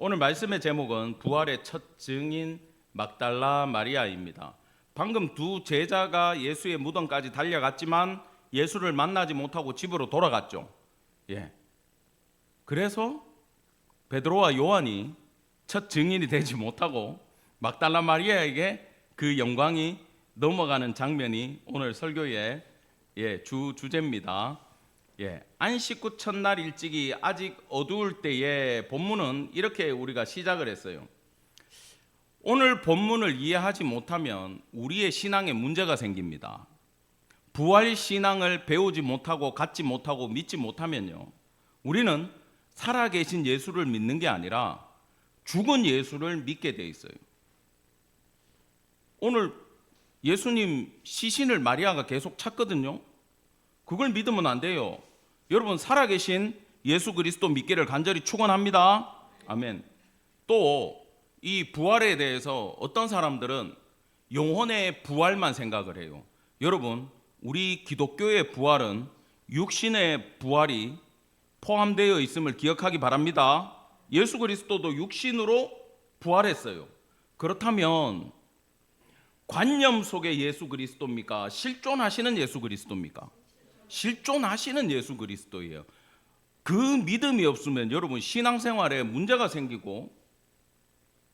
오늘 말씀의 제목은 부활의 첫 증인 막달라 마리아입니다. 방금 두 제자가 예수의 무덤까지 달려갔지만 예수를 만나지 못하고 집으로 돌아갔죠. 그래서 베드로와 요한이 첫 증인이 되지 못하고 막달라 마리아에게 그 영광이 넘어가는 장면이 오늘 설교의 주제입니다. 안식 후 첫날 일찍이 아직 어두울 때에 본문은 이렇게 우리가 시작을 했어요. 오늘 본문을 이해하지 못하면 우리의 신앙에 문제가 생깁니다. 부활 신앙을 배우지 못하고 갖지 못하고 믿지 못하면요, 우리는 살아계신 예수를 믿는 게 아니라 죽은 예수를 믿게 돼 있어요. 오늘 예수님 시신을 마리아가 계속 찾거든요. 그걸 믿으면 안 돼요. 여러분, 살아계신 예수 그리스도 믿기를 간절히 축원합니다. 아멘. 또 이 부활에 대해서 어떤 사람들은 영혼의 부활만 생각을 해요. 여러분, 우리 기독교의 부활은 육신의 부활이 포함되어 있음을 기억하기 바랍니다. 예수 그리스도도 육신으로 부활했어요. 그렇다면 관념 속의 예수 그리스도입니까? 실존하시는 예수 그리스도입니까? 실존하시는 예수 그리스도예요. 그 믿음이 없으면 여러분 신앙생활에 문제가 생기고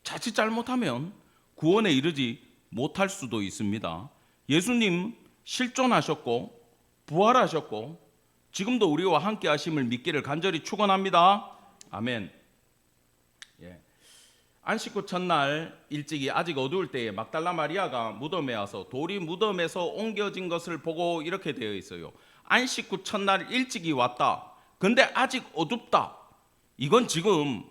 자칫 잘못하면 구원에 이르지 못할 수도 있습니다. 예수님 실존하셨고 부활하셨고 지금도 우리와 함께 하심을 믿기를 간절히 축원합니다. 아멘. 안식 후 첫날 일찍이 아직 어두울 때에 막달라 마리아가 무덤에 와서 돌이 무덤에서 옮겨진 것을 보고 이렇게 되어 있어요. 안식 후 첫날 일찍이 왔다. 근데 아직 어둡다. 이건 지금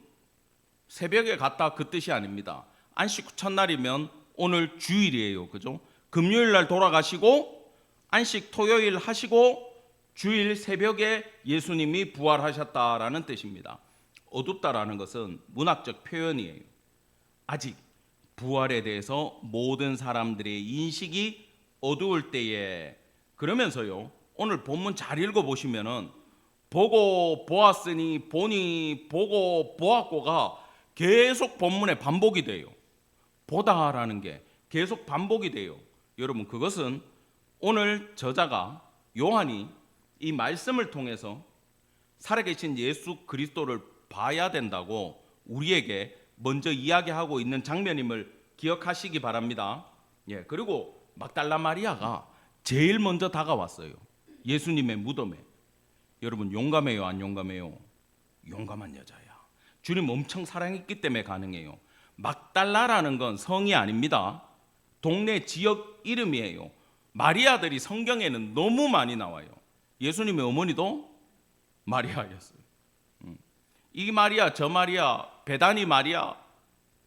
새벽에 갔다 그 뜻이 아닙니다. 안식 후 첫날이면 오늘 주일이에요. 그죠? 금요일 날 돌아가시고 안식 토요일 하시고 주일 새벽에 예수님이 부활하셨다라는 뜻입니다. 어둡다라는 것은 문학적 표현이에요. 아직 부활에 대해서 모든 사람들의 인식이 어두울 때에, 그러면서요, 오늘 본문 잘 읽어보시면은 보고 보았으니 보니 보고 보았고가 계속 본문에 반복이 돼요. 보다라는 게 계속 반복이 돼요. 여러분, 그것은 오늘 저자가 요한이 이 말씀을 통해서 살아계신 예수 그리스도를 봐야 된다고 우리에게 먼저 이야기하고 있는 장면임을 기억하시기 바랍니다. 그리고 막달라 마리아가 제일 먼저 다가왔어요. 예수님의 무덤에. 여러분, 용감해요, 안 용감해요? 용감한 여자야. 주님 엄청 사랑했기 때문에 가능해요. 막달라라는 건 성이 아닙니다. 동네 지역 이름이에요. 마리아들이 성경에는 너무 많이 나와요. 예수님의 어머니도 마리아였어요. 이 마리아 저 마리아 베다니 마리아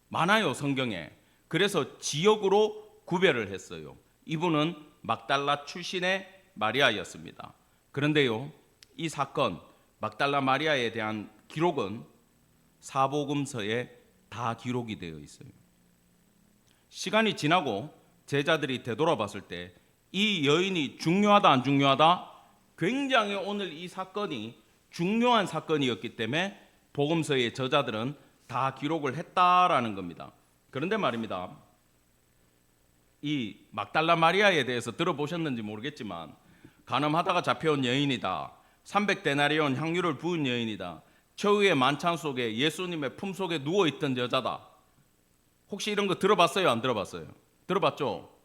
많아요, 성경에. 그래서 지역으로 구별을 했어요. 이분은 막달라 출신의 마리아였습니다. 그런데요, 이 사건 막달라 마리아에 대한 기록은 사복음서에 다 기록이 되어 있어요. 시간이 지나고 제자들이 되돌아봤을 때 이 여인이 중요하다 안 중요하다? 굉장히 오늘 이 사건이 중요한 사건이었기 때문에 복음서의 저자들은 다 기록을 했다라는 겁니다. 그런데 말입니다, 이 막달라 마리아에 대해서 들어보셨는지 모르겠지만 간음하다가 잡혀온 여인이다, 300데나리온 향유를 부은 여인이다, 최후의 만찬 속에 예수님의 품속에 누워있던 여자다. 혹시 이런 거 들어봤어요, 안 들어봤어요? 들어봤죠?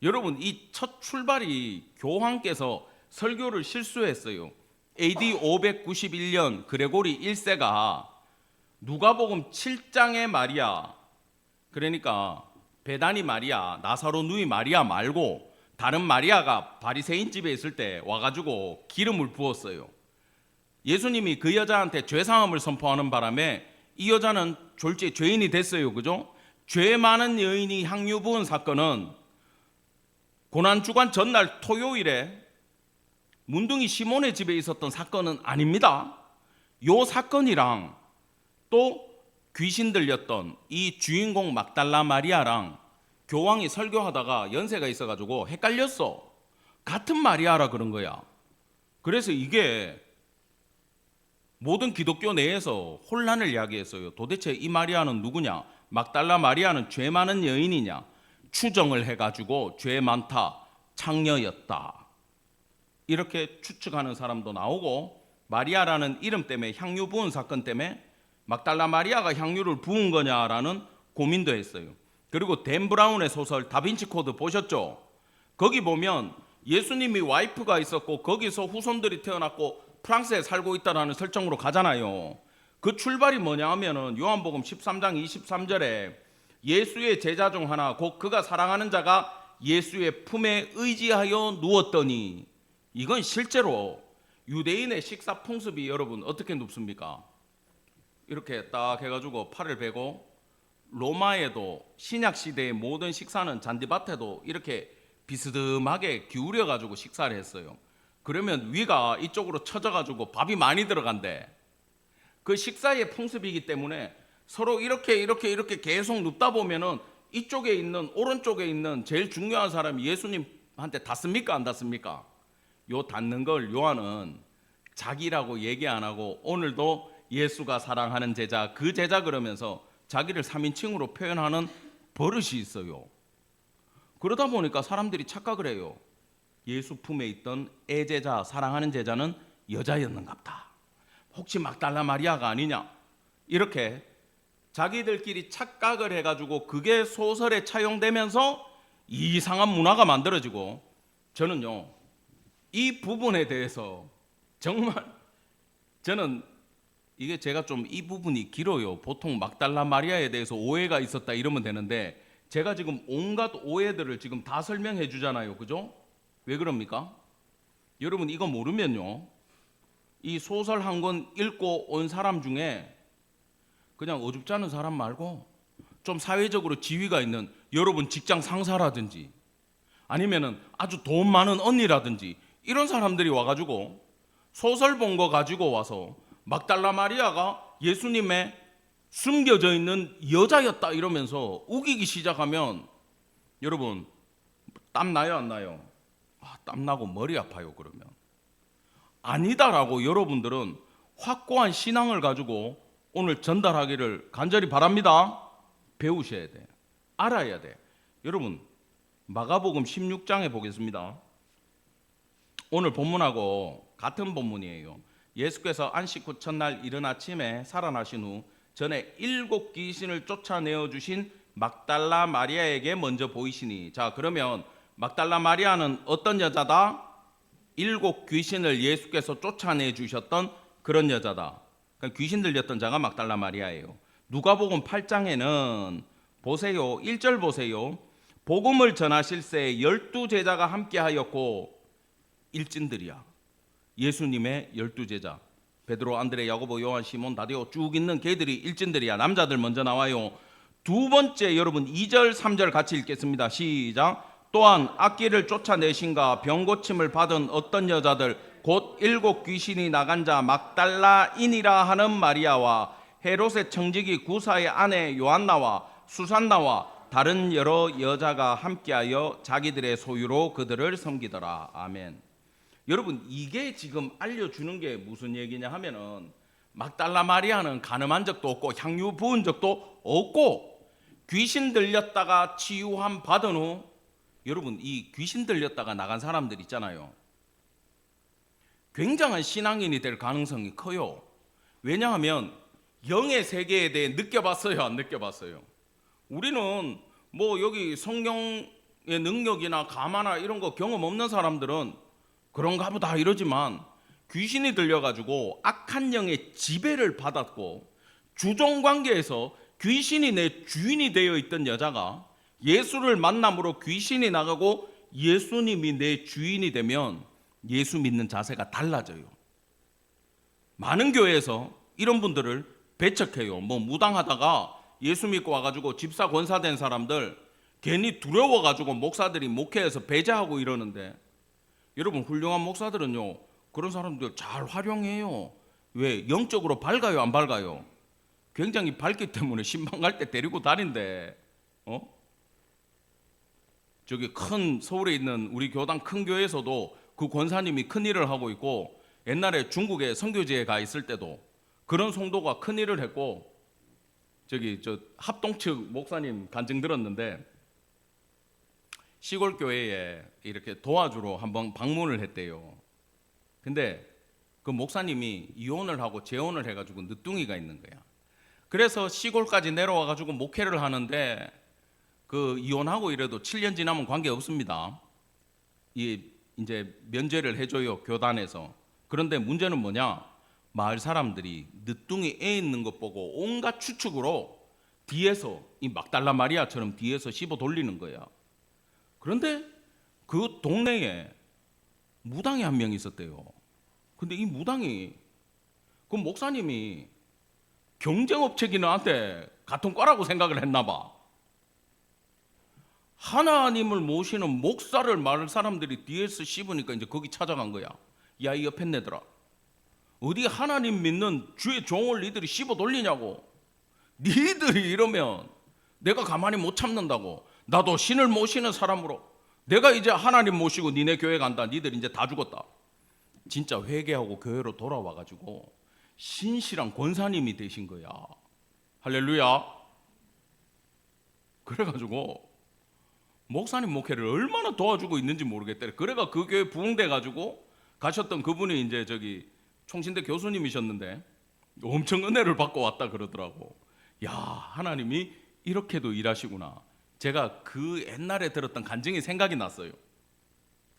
여러분, 이 첫 출발이 교황께서 설교를 실수했어요. AD 591년 그레고리 1세가 누가복음 7장의 마리아, 그러니까 베다니 마리아, 나사로 누이 마리아 말고 다른 마리아가 바리새인 집에 있을 때 와가지고 기름을 부었어요. 예수님이 그 여자한테 죄사함을 선포하는 바람에 이 여자는 졸지에 죄인이 됐어요. 그죠? 죄 많은 여인이 향유 부은 사건은 고난주간 전날 토요일에 문둥이 시몬의 집에 있었던 사건은 아닙니다. 요 사건이랑 또 귀신 들렸던 이 주인공 막달라 마리아랑 교황이 설교하다가 연세가 있어가지고 헷갈렸어. 같은 마리아라 그런 거야. 그래서 이게 모든 기독교 내에서 혼란을 이야기했어요. 도대체 이 마리아는 누구냐? 막달라 마리아는 죄 많은 여인이냐? 추정을 해가지고 죄 많다, 창녀였다, 이렇게 추측하는 사람도 나오고, 마리아라는 이름 때문에 향유 부은 사건 때문에 막달라 마리아가 향유를 부은 거냐라는 고민도 했어요. 그리고 댄 브라운의 소설 다빈치 코드 보셨죠? 거기 보면 예수님이 와이프가 있었고 거기서 후손들이 태어났고 프랑스에 살고 있다라는 설정으로 가잖아요. 그 출발이 뭐냐 하면은 요한복음 13장 23절에 예수의 제자 중 하나 곧 그가 사랑하는 자가 예수의 품에 의지하여 누웠더니, 이건 실제로 유대인의 식사 풍습이 여러분 어떻게 눕습니까? 이렇게 딱 해가지고 팔을 베고, 로마에도 신약 시대의 모든 식사는 잔디밭에도 이렇게 비스듬하게 기울여 가지고 식사를 했어요. 그러면 위가 이쪽으로 처져가지고 밥이 많이 들어간대. 그 식사의 풍습이기 때문에 서로 이렇게 계속 눕다 보면은 이쪽에 있는, 오른쪽에 있는 제일 중요한 사람이 예수님한테 닿습니까 안 닿습니까? 요 닿는 걸 요한은 자기라고 얘기 안 하고 오늘도 예수가 사랑하는 제자, 그 제자 그러면서 자기를 3인칭으로 표현하는 버릇이 있어요. 그러다 보니까 사람들이 착각을 해요. 예수 품에 있던 애제자, 사랑하는 제자는 여자였는갑다. 혹시 막달라 마리아가 아니냐? 이렇게 자기들끼리 착각을 해가지고 그게 소설에 차용되면서 이상한 문화가 만들어지고, 저는요 이 부분에 대해서 정말, 저는 이게 제가 좀 이 부분이 길어요. 보통 막달라 마리아에 대해서 오해가 있었다 이러면 되는데 제가 지금 온갖 오해들을 지금 다 설명해 주잖아요. 그죠? 왜 그럽니까? 여러분 이거 모르면요, 이 소설 한 권 읽고 온 사람 중에 그냥 어줍지 않은 사람 말고 좀 사회적으로 지위가 있는 여러분 직장 상사라든지 아니면은 아주 돈 많은 언니라든지 이런 사람들이 와가지고 소설 본 거 가지고 와서 막달라 마리아가 예수님의 숨겨져 있는 여자였다 이러면서 우기기 시작하면 여러분 땀 나요 안 나요? 땀 나고 머리 아파요. 그러면 아니다라고 여러분들은 확고한 신앙을 가지고 오늘 전달하기를 간절히 바랍니다. 배우셔야 돼. 알아야 돼. 여러분 마가복음 16장에 보겠습니다. 오늘 본문하고 같은 본문이에요. 예수께서 안식 후 첫날 이른 아침에 살아나신 후 전에 7 귀신을 쫓아내어 주신 막달라 마리아에게 먼저 보이시니, 자 그러면 막달라 마리아는 어떤 여자다? 7 귀신을 예수께서 쫓아내 주셨던 그런 여자다. 그러니까 귀신 들렸던 자가 막달라 마리아예요. 누가복음 8장에는 보세요, 1절 보세요. 복음을 전하실새 12 제자가 함께하였고, 일진들이야. 예수님의 12 제자 베드로, 안드레, 야고보, 요한, 시몬, 다데오 쭉 있는 걔들이 일진들이야. 남자들 먼저 나와요. 두 번째 여러분 2절 3절 같이 읽겠습니다. 시작. 또한 악기를 쫓아내신가 병 고침을 받은 어떤 여자들 곧 7 귀신이 나간 자 막달라인이라 하는 마리아와 헤롯의 청지기 구사의 아내 요한나와 수산나와 다른 여러 여자가 함께하여 자기들의 소유로 그들을 섬기더라. 아멘. 여러분 이게 지금 알려주는 게 무슨 얘기냐 하면은 막달라 마리아는 간음한 적도 없고 향유 부은 적도 없고 귀신 들렸다가 치유함 받은 후, 여러분 이 귀신 들렸다가 나간 사람들 있잖아요, 굉장한 신앙인이 될 가능성이 커요. 왜냐하면 영의 세계에 대해 느껴봤어요 안 느껴봤어요? 우리는 뭐 여기 성경의 능력이나 가마나 이런 거 경험 없는 사람들은 그런가 보다 이러지만, 귀신이 들려가지고 악한 영의 지배를 받았고 주종관계에서 귀신이 내 주인이 되어 있던 여자가 예수를 만남으로 귀신이 나가고 예수님이 내 주인이 되면 예수 믿는 자세가 달라져요. 많은 교회에서 이런 분들을 배척해요. 뭐 무당하다가 예수 믿고 와가지고 집사 권사 된 사람들 괜히 두려워가지고 목사들이 목회에서 배제하고 이러는데, 여러분 훌륭한 목사들은요 그런 사람들 잘 활용해요. 왜? 영적으로 밝아요 안 밝아요? 굉장히 밝기 때문에 신방 갈 때 데리고 다닌대. 저기 큰 서울에 있는 우리 교당 큰 교회에서도 그 권사님이 큰 일을 하고 있고, 옛날에 중국에 선교지에 가 있을 때도 그런 성도가 큰 일을 했고, 저 합동 측 목사님 간증 들었는데 시골 교회에 이렇게 도와주러 한번 방문을 했대요. 근데 그 목사님이 이혼을 하고 재혼을 해가지고 늦둥이가 있는 거야. 그래서 시골까지 내려와 가지고 목회를 하는데, 그 이혼하고 이래도 7년 지나면 관계 없습니다. 이제 면제를 해줘요, 교단에서. 그런데 문제는 뭐냐? 마을 사람들이 늦둥이 애 있는 것 보고 온갖 추측으로 뒤에서, 이 막달라 마리아처럼 뒤에서 씹어 돌리는 거야. 그런데 그 동네에 무당이 한 명 있었대요. 근데 이 무당이, 그 목사님이 경쟁업체기는한테 같은 과라고 생각을 했나 봐. 하나님을 모시는 목사를 마을 사람들이 뒤에서 씹으니까 이제 거기 찾아간 거야. 야, 이 옆에 내들아, 어디 하나님 믿는 주의 종을 니들이 씹어 돌리냐고. 니들이 이러면 내가 가만히 못 참는다고. 나도 신을 모시는 사람으로 내가 이제 하나님 모시고 니네 교회 간다. 니들 이제 다 죽었다. 진짜 회개하고 교회로 돌아와가지고 신실한 권사님이 되신 거야. 할렐루야. 그래가지고 목사님 목회를 얼마나 도와주고 있는지 모르겠대. 그래가 그 교회 부흥돼가지고 가셨던 그분이 이제 총신대 교수님이셨는데 엄청 은혜를 받고 왔다 그러더라고. 야, 하나님이 이렇게도 일하시구나. 제가 그 옛날에 들었던 간증이 생각이 났어요.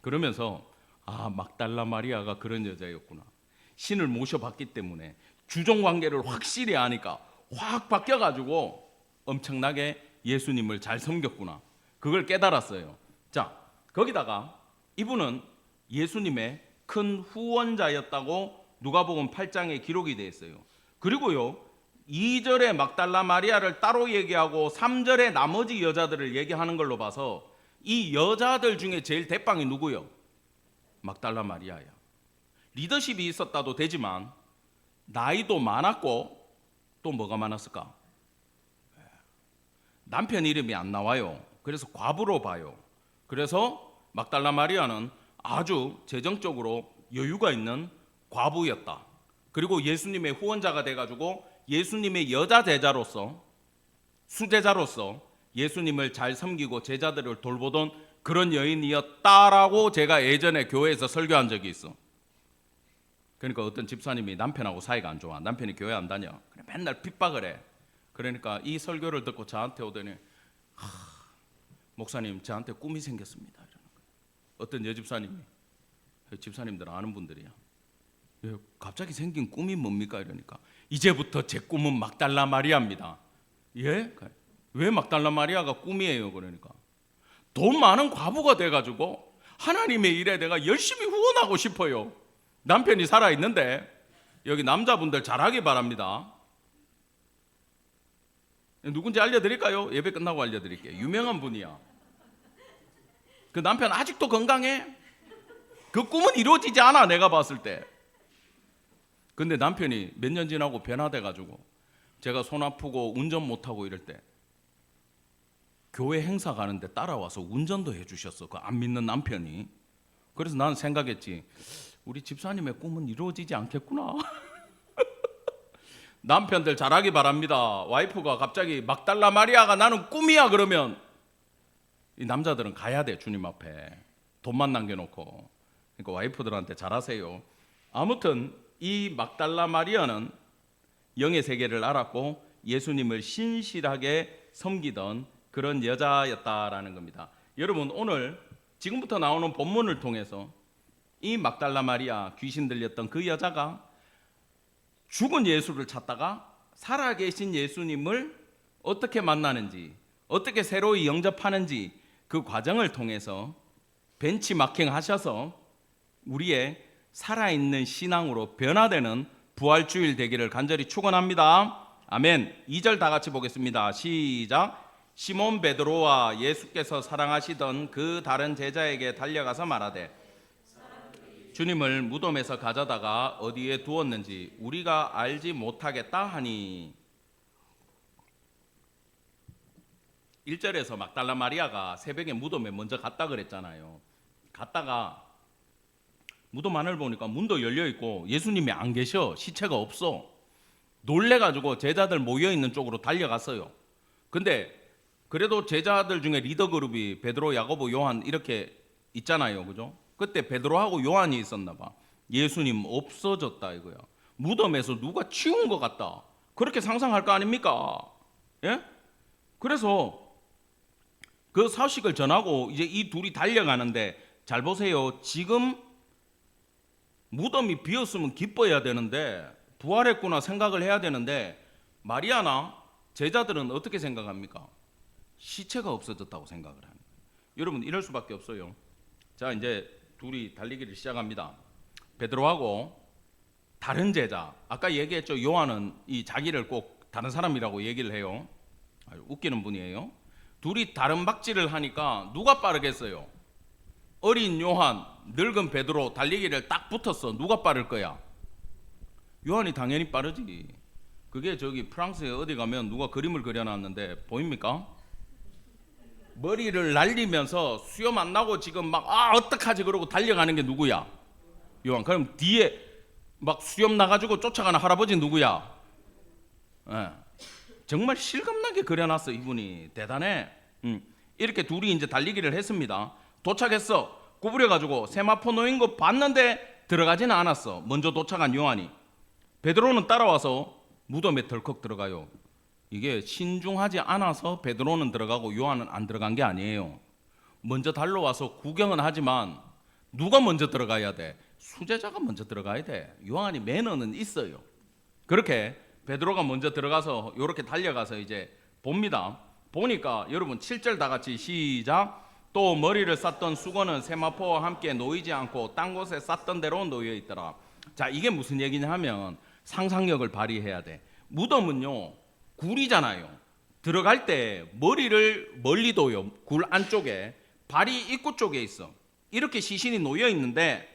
그러면서 막달라 마리아가 그런 여자였구나. 신을 모셔봤기 때문에 주종 관계를 확실히 아니까 확 바뀌어가지고 엄청나게 예수님을 잘 섬겼구나. 그걸 깨달았어요. 자, 거기다가 이분은 예수님의 큰 후원자였다고 누가복음 8장에 기록이 되어 있어요. 그리고요, 2절에 막달라 마리아를 따로 얘기하고 3절에 나머지 여자들을 얘기하는 걸로 봐서 이 여자들 중에 제일 대빵이 누구요? 막달라 마리아야. 리더십이 있었다도 되지만 나이도 많았고 또 뭐가 많았을까? 남편 이름이 안 나와요. 그래서 과부로 봐요. 그래서 막달라 마리아는 아주 재정적으로 여유가 있는 과부였다. 그리고 예수님의 후원자가 돼가지고 예수님의 여자 제자로서, 수제자로서 예수님을 잘 섬기고 제자들을 돌보던 그런 여인이었다라고 제가 예전에 교회에서 설교한 적이 있어. 그러니까 어떤 집사님이 남편하고 사이가 안 좋아. 남편이 교회 안 다녀. 그래, 맨날 핍박을 해. 그러니까 이 설교를 듣고 저한테 오더니 목사님, 저한테 꿈이 생겼습니다. 이러는 거예요. 어떤 여집사님이, 집사님들 아는 분들이야. 갑자기 생긴 꿈이 뭡니까? 이러니까 이제부터 제 꿈은 막달라 마리아입니다. 예? 왜 막달라 마리아가 꿈이에요? 그러니까 돈 많은 과부가 돼가지고 하나님의 일에 내가 열심히 후원하고 싶어요. 남편이 살아있는데 여기 남자분들 잘하기 바랍니다. 누군지 알려드릴까요? 예배 끝나고 알려드릴게요. 유명한 분이야. 그 남편 아직도 건강해? 그 꿈은 이루어지지 않아, 내가 봤을 때. 근데 남편이 몇 년 지나고 변화돼가지고 제가 손 아프고 운전 못하고 이럴 때 교회 행사 가는데 따라와서 운전도 해주셨어. 그 안 믿는 남편이. 그래서 나는 생각했지, 우리 집사님의 꿈은 이루어지지 않겠구나. 남편들 잘하기 바랍니다. 와이프가 갑자기 막달라 마리아가 나는 꿈이야 그러면 이 남자들은 가야 돼, 주님 앞에. 돈만 남겨놓고. 그러니까 와이프들한테 잘하세요. 아무튼 이 막달라 마리아는 영의 세계를 알았고 예수님을 신실하게 섬기던 그런 여자였다라는 겁니다. 여러분, 오늘 지금부터 나오는 본문을 통해서 이 막달라 마리아, 귀신 들렸던 그 여자가 죽은 예수를 찾다가 살아계신 예수님을 어떻게 만나는지, 어떻게 새로이 영접하는지 그 과정을 통해서 벤치마킹 하셔서 우리의 살아있는 신앙으로 변화되는 부활주일 되기를 간절히 축원합니다. 아멘. 2절 다 같이 보겠습니다. 시작. 시몬 베드로와 예수께서 사랑하시던 그 다른 제자에게 달려가서 말하되 주님을 무덤에서 가져다가 어디에 두었는지 우리가 알지 못하겠다 하니. 1절에서 막달라 마리아가 새벽에 무덤에 먼저 갔다 그랬잖아요. 갔다가 무덤 안을 보니까 문도 열려 있고 예수님이 안 계셔. 시체가 없어. 놀래가지고 제자들 모여있는 쪽으로 달려갔어요. 근데 그래도 제자들 중에 리더 그룹이 베드로, 야고보, 요한 이렇게 있잖아요. 그죠? 그때 베드로하고 요한이 있었나 봐. 예수님 없어졌다 이거야. 무덤에서 누가 치운 것 같다. 그렇게 상상할 거 아닙니까? 예? 그래서 그 소식을 전하고 이제 이 둘이 달려가는데, 잘 보세요. 지금 무덤이 비었으면 기뻐해야 되는데, 부활했구나 생각을 해야 되는데, 마리아나 제자들은 어떻게 생각합니까? 시체가 없어졌다고 생각을 합니다. 여러분, 이럴 수밖에 없어요. 자, 이제 둘이 달리기를 시작합니다. 베드로하고 다른 제자, 아까 얘기했죠. 요한은 이 자기를 꼭 다른 사람이라고 얘기를 해요. 아주 웃기는 분이에요. 둘이 다른 박질을 하니까 누가 빠르겠어요? 어린 요한, 늙은 베드로 달리기를 딱 붙었어. 누가 빠를 거야? 요한이 당연히 빠르지. 그게 저기 프랑스에 어디 가면 누가 그림을 그려놨는데 보입니까? 머리를 날리면서 수염 안 나고 지금 막 어떡하지 그러고 달려가는 게 누구야? 요한. 그럼 뒤에 막 수염 나가지고 쫓아가는 할아버지 누구야? 예. 정말 실감나게 그려놨어. 이분이 대단해. 이렇게 둘이 이제 달리기를 했습니다. 도착했어. 구부려가지고 세마포 놓인 거 봤는데 들어가지는 않았어. 먼저 도착한 요한이. 베드로는 따라와서 무덤에 덜컥 들어가요. 이게 신중하지 않아서 베드로는 들어가고 요한은 안 들어간 게 아니에요. 먼저 달려와서 구경은 하지만 누가 먼저 들어가야 돼? 수제자가 먼저 들어가야 돼. 요한이 매너는 있어요. 그렇게 베드로가 먼저 들어가서 이렇게 달려가서 이제 봅니다. 보니까 여러분 7절 다 같이 시작. 또 머리를 쌌던 수건은 세마포와 함께 놓이지 않고 딴 곳에 쌌던 대로 놓여 있더라. 자, 이게 무슨 얘기냐 하면 상상력을 발휘해야 돼. 무덤은요 굴이잖아요. 들어갈 때 머리를 멀리 둬요. 굴 안쪽에. 발이 입구 쪽에 있어. 이렇게 시신이 놓여 있는데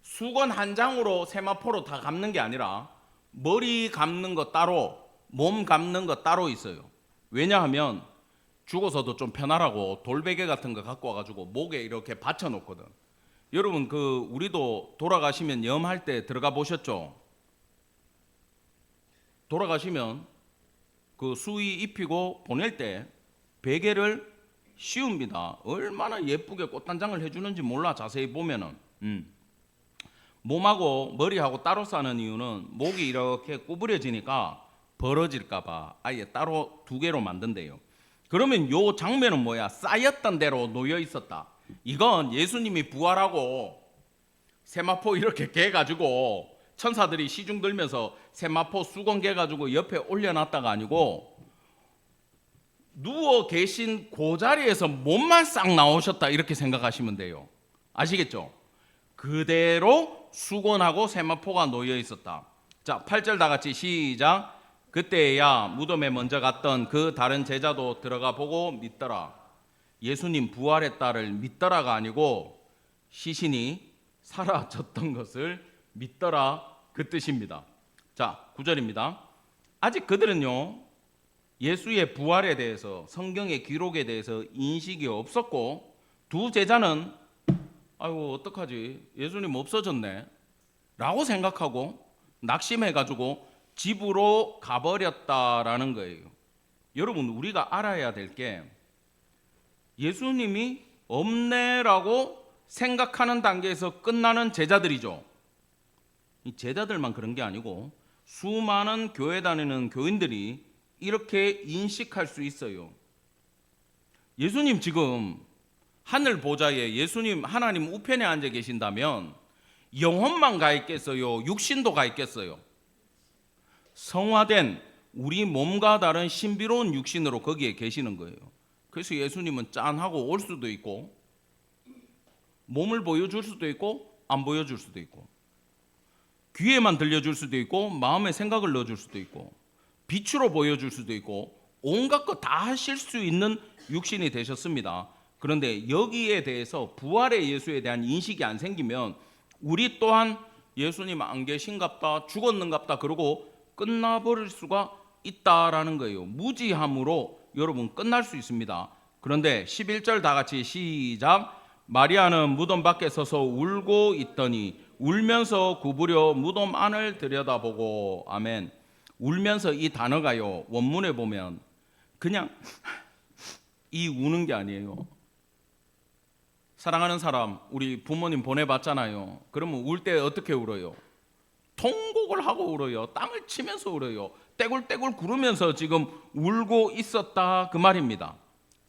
수건 한 장으로 세마포로 다 감는 게 아니라 머리 감는 거 따로, 몸 감는 거 따로 있어요. 왜냐하면 죽어서도 좀 편하라고 돌베개 같은 거 갖고 와가지고 목에 이렇게 받쳐 놓거든. 여러분 우리도 돌아가시면 염할 때 들어가 보셨죠? 돌아가시면 그 수의 입히고 보낼 때 베개를 씌웁니다. 얼마나 예쁘게 꽃단장을 해주는지 몰라. 자세히 보면은 몸하고 머리하고 따로 싸는 이유는 목이 이렇게 구부려지니까 벌어질까봐 아예 따로 두 개로 만든대요. 그러면 요 장면은 뭐야? 쌓였던 대로 놓여 있었다. 이건 예수님이 부활하고 세마포 이렇게 개가지고 천사들이 시중 들면서 세마포 수건 개가지고 옆에 올려놨다가 아니고 누워 계신 그 자리에서 몸만 싹 나오셨다 이렇게 생각하시면 돼요. 아시겠죠? 그대로 수건하고 세마포가 놓여 있었다. 자, 8절 다 같이 시작. 그때야 무덤에 먼저 갔던 그 다른 제자도 들어가 보고 믿더라. 예수님 부활했다를 믿더라가 아니고 시신이 사라졌던 것을 믿더라, 그 뜻입니다. 자, 9절입니다. 아직 그들은요 예수의 부활에 대해서, 성경의 기록에 대해서 인식이 없었고 두 제자는 아이고 어떡하지, 예수님 없어졌네 라고 생각하고 낙심해가지고 집으로 가버렸다라는 거예요. 여러분, 우리가 알아야 될 게 예수님이 없네라고 생각하는 단계에서 끝나는 제자들이죠. 이 제자들만 그런 게 아니고 수많은 교회 다니는 교인들이 이렇게 인식할 수 있어요. 예수님 지금 하늘 보좌에, 예수님 하나님 우편에 앉아 계신다면 영혼만 가 있겠어요? 육신도 가 있겠어요? 성화된 우리 몸과 다른 신비로운 육신으로 거기에 계시는 거예요. 그래서 예수님은 짠하고 올 수도 있고 몸을 보여줄 수도 있고 안 보여줄 수도 있고 귀에만 들려줄 수도 있고 마음에 생각을 넣어줄 수도 있고 빛으로 보여줄 수도 있고 온갖 거 다 하실 수 있는 육신이 되셨습니다. 그런데 여기에 대해서 부활의 예수에 대한 인식이 안 생기면 우리 또한 예수님 안 계신갑다, 죽었는갑다 그러고 끝나버릴 수가 있다라는 거예요. 무지함으로 여러분 끝날 수 있습니다. 그런데 11절 다 같이 시작. 마리아는 무덤 밖에 서서 울고 있더니 울면서 구부려 무덤 안을 들여다보고, 아멘. 울면서 이 단어가요, 원문에 보면 그냥 이 우는 게 아니에요. 사랑하는 사람, 우리 부모님 보내봤잖아요. 그러면 울 때 어떻게 울어요? 통곡을 하고 울어요. 땅을 치면서 울어요. 떼굴떼굴 구르면서 지금 울고 있었다 그 말입니다.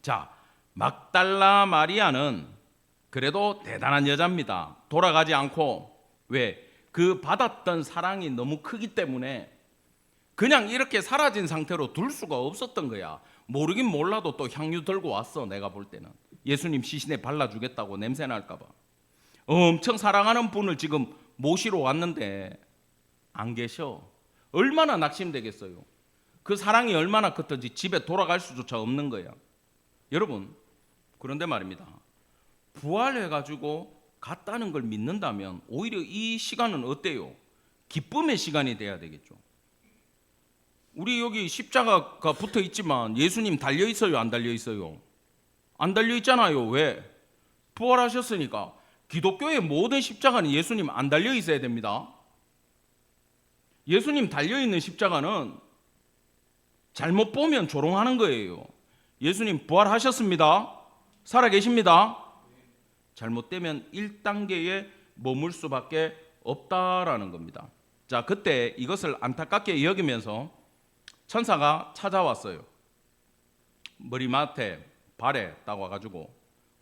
자, 막달라 마리아는 그래도 대단한 여자입니다. 돌아가지 않고. 왜? 그 받았던 사랑이 너무 크기 때문에 그냥 이렇게 사라진 상태로 둘 수가 없었던 거야. 모르긴 몰라도 또 향유 들고 왔어. 내가 볼 때는 예수님 시신에 발라주겠다고, 냄새 날까봐. 엄청 사랑하는 분을 지금 모시러 왔는데 안 계셔. 얼마나 낙심되겠어요. 그 사랑이 얼마나 컸던지 집에 돌아갈 수조차 없는 거야. 여러분, 그런데 말입니다, 부활해가지고 갔다는 걸 믿는다면 오히려 이 시간은 어때요? 기쁨의 시간이 돼야 되겠죠. 우리 여기 십자가가 붙어 있지만 예수님 달려 있어요, 안 달려 있어요? 안 달려 있잖아요. 왜? 부활하셨으니까. 기독교의 모든 십자가는 예수님 안 달려 있어야 됩니다. 예수님 달려 있는 십자가는 잘못 보면 조롱하는 거예요. 예수님 부활하셨습니다. 살아 계십니다. 잘못되면 1단계에 머물 수밖에 없다라는 겁니다. 자, 그때 이것을 안타깝게 여기면서 천사가 찾아왔어요. 머리맡에 발에 딱 와가지고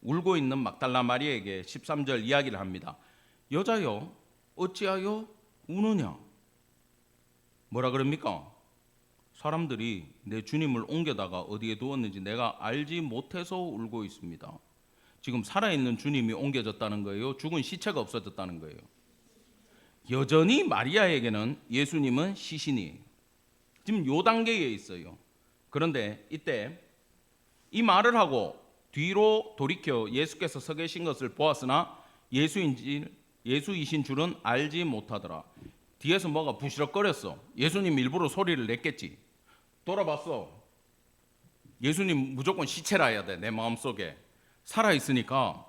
울고 있는 막달라 마리아에게 13절 이야기를 합니다. 여자여, 어찌하여 우느냐? 뭐라 그럽니까? 사람들이 내 주님을 옮겨다가 어디에 두었는지 내가 알지 못해서 울고 있습니다. 지금 살아있는 주님이 옮겨졌다는 거예요? 죽은 시체가 없어졌다는 거예요? 여전히 마리아에게는 예수님은 시신이에요. 지금 요 단계에 있어요. 그런데 이때 이 말을 하고 뒤로 돌이켜 예수께서 서 계신 것을 보았으나 예수이신 줄은 알지 못하더라. 뒤에서 뭐가 부시럭거렸어. 예수님 일부러 소리를 냈겠지. 돌아봤어. 예수님 무조건 시체라 해야 돼. 내 마음속에 살아있으니까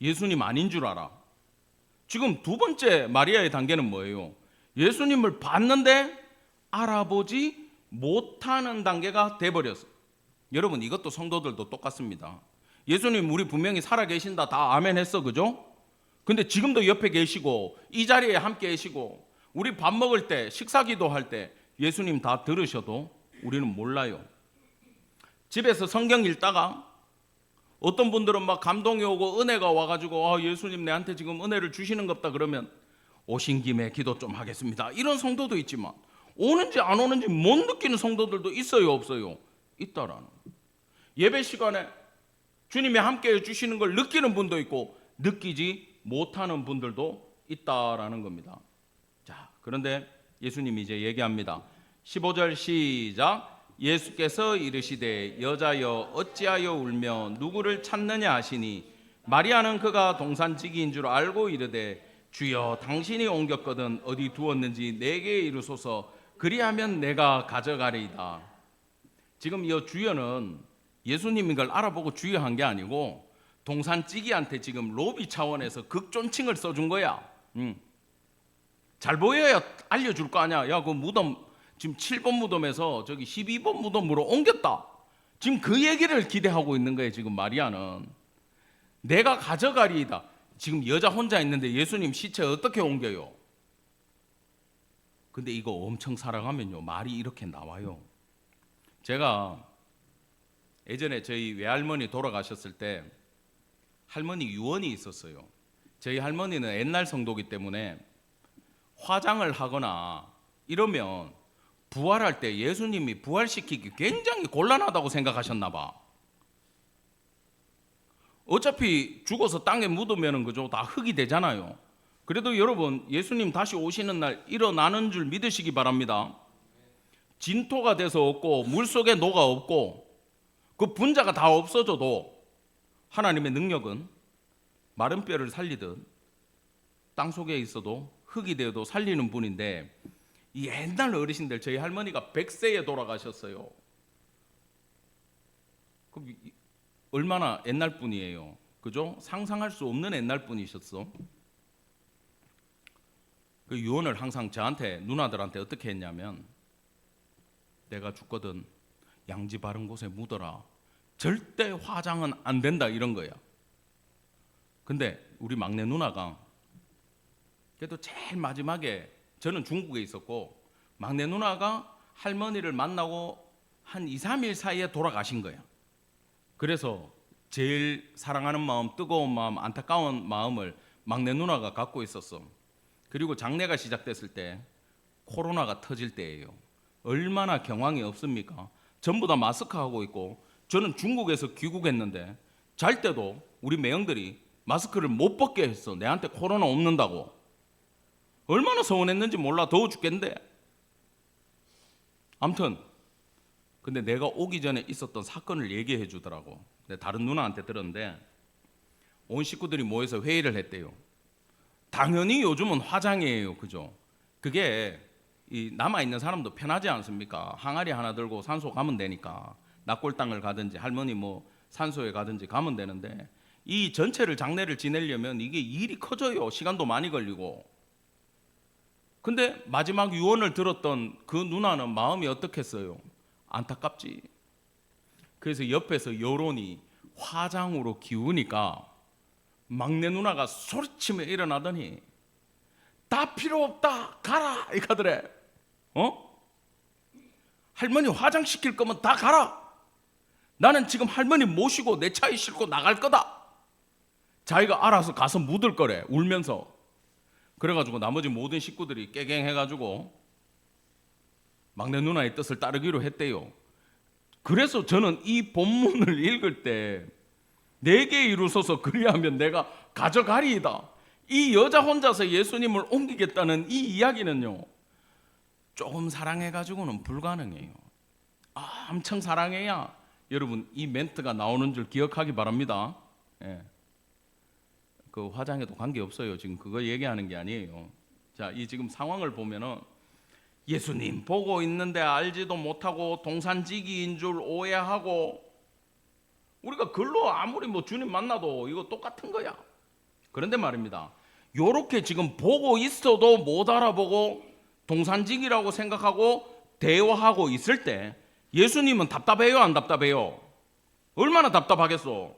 예수님 아닌 줄 알아. 지금 두 번째 마리아의 단계는 뭐예요? 예수님을 봤는데 알아보지 못하는 단계가 돼버렸어. 여러분, 이것도 성도들도 똑같습니다. 예수님 우리 분명히 살아계신다 다 아멘 했어, 그죠? 근데 지금도 옆에 계시고 이 자리에 함께 계시고 우리 밥 먹을 때 식사 기도할 때 예수님 다 들으셔도 우리는 몰라요. 집에서 성경 읽다가 어떤 분들은 막 감동이 오고 은혜가 와가지고 예수님 내한테 지금 은혜를 주시는 겁다 그러면 오신 김에 기도 좀 하겠습니다, 이런 성도도 있지만 오는지 안 오는지 못 느끼는 성도들도 있어요, 없어요? 있다라는. 예배 시간에 주님이 함께 해주시는 걸 느끼는 분도 있고 느끼지 못하는 분들도 있다라는 겁니다. 자, 그런데 예수님이 이제 얘기합니다. 15절 시작. 예수께서 이르시되 여자여 어찌하여 울며 누구를 찾느냐 하시니 마리아는 그가 동산지기인 줄 알고 이르되 주여 당신이 옮겼거든 어디 두었는지 내게 이르소서 그리하면 내가 가져가리이다. 지금 이 주여는 예수님인 걸 알아보고 주여한 게 아니고 동산지기한테 지금 로비 차원에서 극존칭을 써준 거야. 잘 보여야 알려줄 거 아니야. 야, 그 무덤 지금 7번 무덤에서 저기 12번 무덤으로 옮겼다. 지금 그 얘기를 기대하고 있는 거예요. 지금 마리아는 내가 가져가리이다. 지금 여자 혼자 있는데 예수님 시체 어떻게 옮겨요? 근데 이거 엄청 사랑하면요 말이 이렇게 나와요. 제가 예전에 저희 외할머니 돌아가셨을 때 할머니 유언이 있었어요. 저희 할머니는 옛날 성도기 때문에 화장을 하거나 이러면 부활할 때 예수님이 부활시키기 굉장히 곤란하다고 생각하셨나 봐. 어차피 죽어서 땅에 묻으면 그죠, 다 흙이 되잖아요. 그래도 여러분 예수님 다시 오시는 날 일어나는 줄 믿으시기 바랍니다. 진토가 돼서 없고 물속에 녹아 없고 그 분자가 다 없어져도 하나님의 능력은 마른 뼈를 살리듯 땅 속에 있어도 흙이 되어도 살리는 분인데, 이 옛날 어르신들, 저희 할머니가 100세에 돌아가셨어요. 그럼 얼마나 옛날 분이에요, 그죠? 상상할 수 없는 옛날 분이셨어. 그 유언을 항상 저한테, 누나들한테 어떻게 했냐면 내가 죽거든 양지 바른 곳에 묻어라. 절대 화장은 안 된다 이런 거야. 근데 우리 막내 누나가 그래도 제일 마지막에, 저는 중국에 있었고 막내 누나가 할머니를 만나고 한 2, 3일 사이에 돌아가신 거야. 그래서 제일 사랑하는 마음, 뜨거운 마음, 안타까운 마음을 막내 누나가 갖고 있었어. 그리고 장례가 시작됐을 때 코로나가 터질 때예요. 얼마나 경황이 없습니까? 전부 다 마스크 하고 있고, 저는 중국에서 귀국했는데 잘 때도 우리 매형들이 마스크를 못 벗게 했어. 내한테 코로나 없는다고. 얼마나 서운했는지 몰라. 더워 죽겠는데. 아무튼 근데 내가 오기 전에 있었던 사건을 얘기해 주더라고. 다른 누나한테 들었는데 온 식구들이 모여서 회의를 했대요. 당연히 요즘은 화장이에요, 그죠? 그게 이 남아있는 사람도 편하지 않습니까? 항아리 하나 들고 산소 가면 되니까. 납골당을 가든지 할머니 뭐 산소에 가든지 가면 되는데, 이 전체를 장례를 지내려면 이게 일이 커져요. 시간도 많이 걸리고. 근데 마지막 유언을 들었던 그 누나는 마음이 어떻겠어요? 안타깝지. 그래서 옆에서 여론이 화장으로 기우니까 막내 누나가 소리치며 일어나더니 다 필요 없다, 가라 이카더래. 할머니 화장시킬 거면 다 가라. 나는 지금 할머니 모시고 내 차에 싣고 나갈 거다. 자기가 알아서 가서 묻을 거래, 울면서. 그래가지고 나머지 모든 식구들이 깨갱해가지고 막내 누나의 뜻을 따르기로 했대요. 그래서 저는 이 본문을 읽을 때 내게 이루소서 그리하면 내가 가져가리이다. 이 여자 혼자서 예수님을 옮기겠다는 이 이야기는요, 조금 사랑해가지고는 불가능해요. 엄청 사랑해야 여러분 이 멘트가 나오는 줄 기억하기 바랍니다. 예. 그 화장에도 관계없어요. 지금 그거 얘기하는 게 아니에요. 자, 이 지금 상황을 보면은 예수님 보고 있는데 알지도 못하고 동산지기인 줄 오해하고, 우리가 글로 아무리 뭐 주님 만나도 이거 똑같은 거야. 그런데 말입니다, 요렇게 지금 보고 있어도 못 알아보고 동산지기라고 생각하고 대화하고 있을 때 예수님은 답답해요, 안 답답해요? 얼마나 답답하겠어?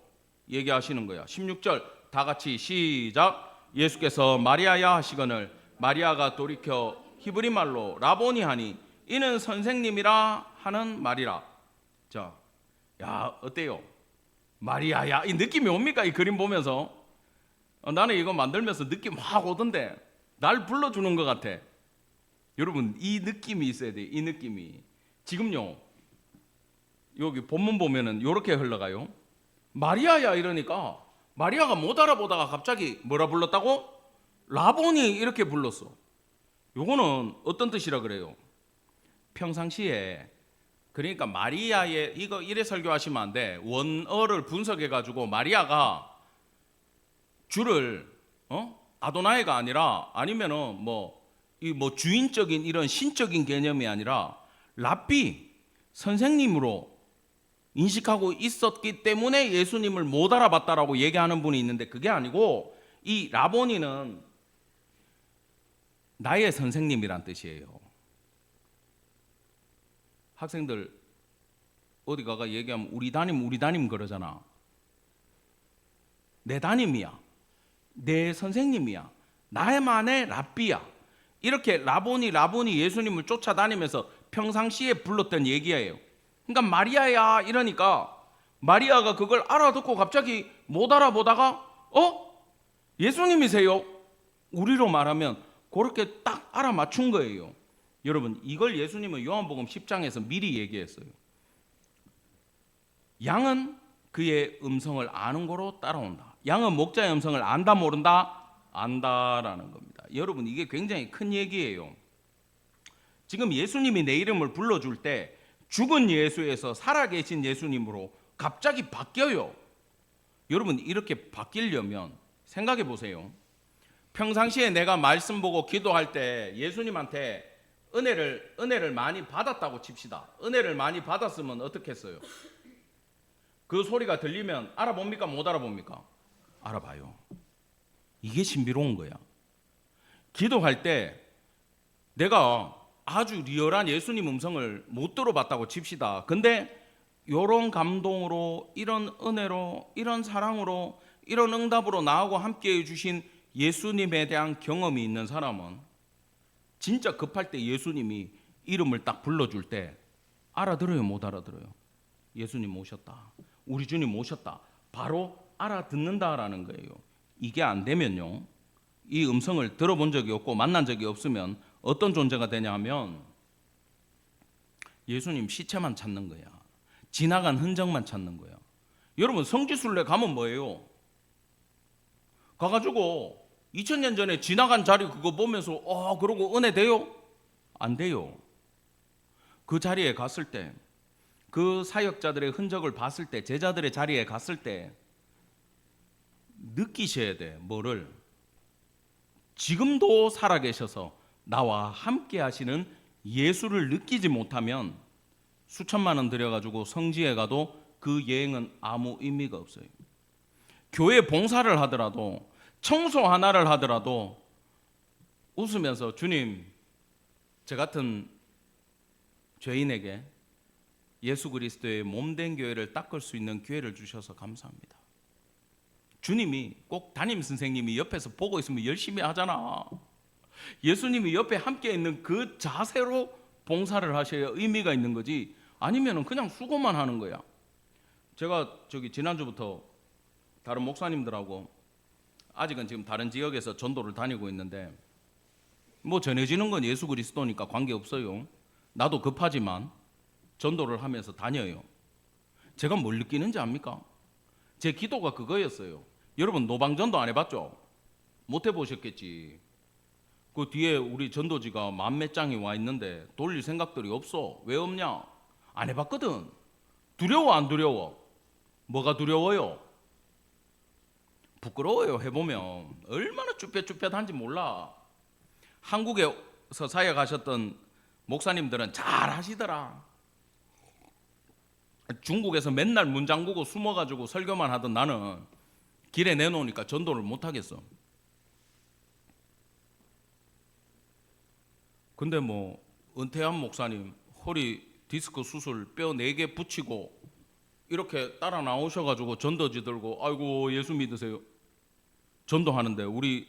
얘기하시는 거야. 16절 다 같이 시작. 예수께서 마리아야 하시거늘 마리아가 돌이켜 히브리 말로 라보니 하니 이는 선생님이라 하는 말이라. 자, 야 어때요? 마리아야, 이 느낌이 옵니까? 이 그림 보면서 나는 이거 만들면서 느낌 확 오던데, 날 불러주는 것 같아. 여러분 이 느낌이 있어야 돼. 이 느낌이 지금요, 여기 본문 보면은 이렇게 흘러가요. 마리아야 이러니까 마리아가 못 알아보다가 갑자기 뭐라 불렀다고? 라보니 이렇게 불렀어. 요거는 어떤 뜻이라 그래요? 평상시에, 그러니까 마리아의, 이거 이래 설교하시면 안 돼. 원어를 분석해 가지고 마리아가 주를 아도나이가 아니라, 아니면은 이 주인적인 이런 신적인 개념이 아니라 랍비, 선생님으로 인식하고 있었기 때문에 예수님을 못 알아봤다라고 얘기하는 분이 있는데, 그게 아니고 이 라보니는 나의 선생님이란 뜻이에요. 학생들 어디 가가 얘기하면 우리 담임 그러잖아. 내 담임이야, 내 선생님이야, 나만의 랍비야. 이렇게 라보니 예수님을 쫓아다니면서 평상시에 불렀던 얘기예요. 그러니까 마리아야 이러니까 마리아가 그걸 알아듣고 갑자기 못 알아보다가 예수님이세요? 우리로 말하면 그렇게 딱 알아맞춘 거예요. 여러분 이걸 예수님은 요한복음 10장에서 미리 얘기했어요. 양은 그의 음성을 아는 거로 따라온다. 양은 목자의 음성을 안다 모른다? 안다라는 겁니다. 여러분 이게 굉장히 큰 얘기예요. 지금 예수님이 내 이름을 불러줄 때 죽은 예수에서 살아계신 예수님으로 갑자기 바뀌어요. 여러분 이렇게 바뀌려면 생각해 보세요. 평상시에 내가 말씀 보고 기도할 때 예수님한테 은혜를 많이 받았다고 칩시다. 은혜를 많이 받았으면 어떻게 했어요? 그 소리가 들리면 알아봅니까? 못 알아봅니까? 알아봐요. 이게 신비로운 거야. 기도할 때 내가 아주 리얼한 예수님 음성을 못 들어봤다고 칩시다. 근데 이런 감동으로, 이런 은혜로, 이런 사랑으로, 이런 응답으로 나하고 함께해 주신 예수님에 대한 경험이 있는 사람은 진짜 급할 때 예수님이 이름을 딱 불러줄 때 알아들어요, 못 알아들어요? 예수님 오셨다, 우리 주님 오셨다, 바로 알아듣는다라는 거예요. 이게 안 되면요, 이 음성을 들어본 적이 없고 만난 적이 없으면 어떤 존재가 되냐 하면 예수님 시체만 찾는 거야. 지나간 흔적만 찾는 거야. 여러분, 성지순례 가면 뭐예요? 가가지고 2000년 전에 지나간 자리 그거 보면서 그러고 은혜 돼요? 안 돼요. 그 자리에 갔을 때, 그 사역자들의 흔적을 봤을 때, 제자들의 자리에 갔을 때 느끼셔야 돼. 뭐를? 지금도 살아계셔서 나와 함께 하시는 예수를 느끼지 못하면 수천만 원 들여가지고 성지에 가도 그 여행은 아무 의미가 없어요. 교회 봉사를 하더라도, 청소 하나를 하더라도 웃으면서 주님, 저 같은 죄인에게 예수 그리스도의 몸된 교회를 닦을 수 있는 기회를 주셔서 감사합니다. 주님이 꼭 담임 선생님이 옆에서 보고 있으면 열심히 하잖아. 예수님이 옆에 함께 있는 그 자세로 봉사를 하셔야 의미가 있는 거지, 아니면 그냥 수고만 하는 거야. 제가 지난주부터 다른 목사님들하고 아직은 지금 다른 지역에서 전도를 다니고 있는데, 뭐 전해지는 건 예수 그리스도니까 관계없어요. 나도 급하지만 전도를 하면서 다녀요. 제가 뭘 느끼는지 압니까? 제 기도가 그거였어요. 여러분, 노방전도 안 해봤죠? 못 해보셨겠지. 그 뒤에 우리 전도지가 만몇 장이 와 있는데 돌릴 생각들이 없어. 왜 없냐? 안 해봤거든. 두려워, 안 두려워? 뭐가 두려워요? 부끄러워요. 해보면 얼마나 쭈뼛쭈뼛한지 몰라. 한국에서 사역하셨던 목사님들은 잘 하시더라. 중국에서 맨날 문 잠그고 숨어가지고 설교만 하던 나는 길에 내놓으니까 전도를 못 하겠어. 근데 뭐 은퇴한 목사님 허리 디스크 수술 뼈 4개 붙이고 이렇게 따라 나오셔가지고 전도지 들고 아이고 예수 믿으세요 전도하는데, 우리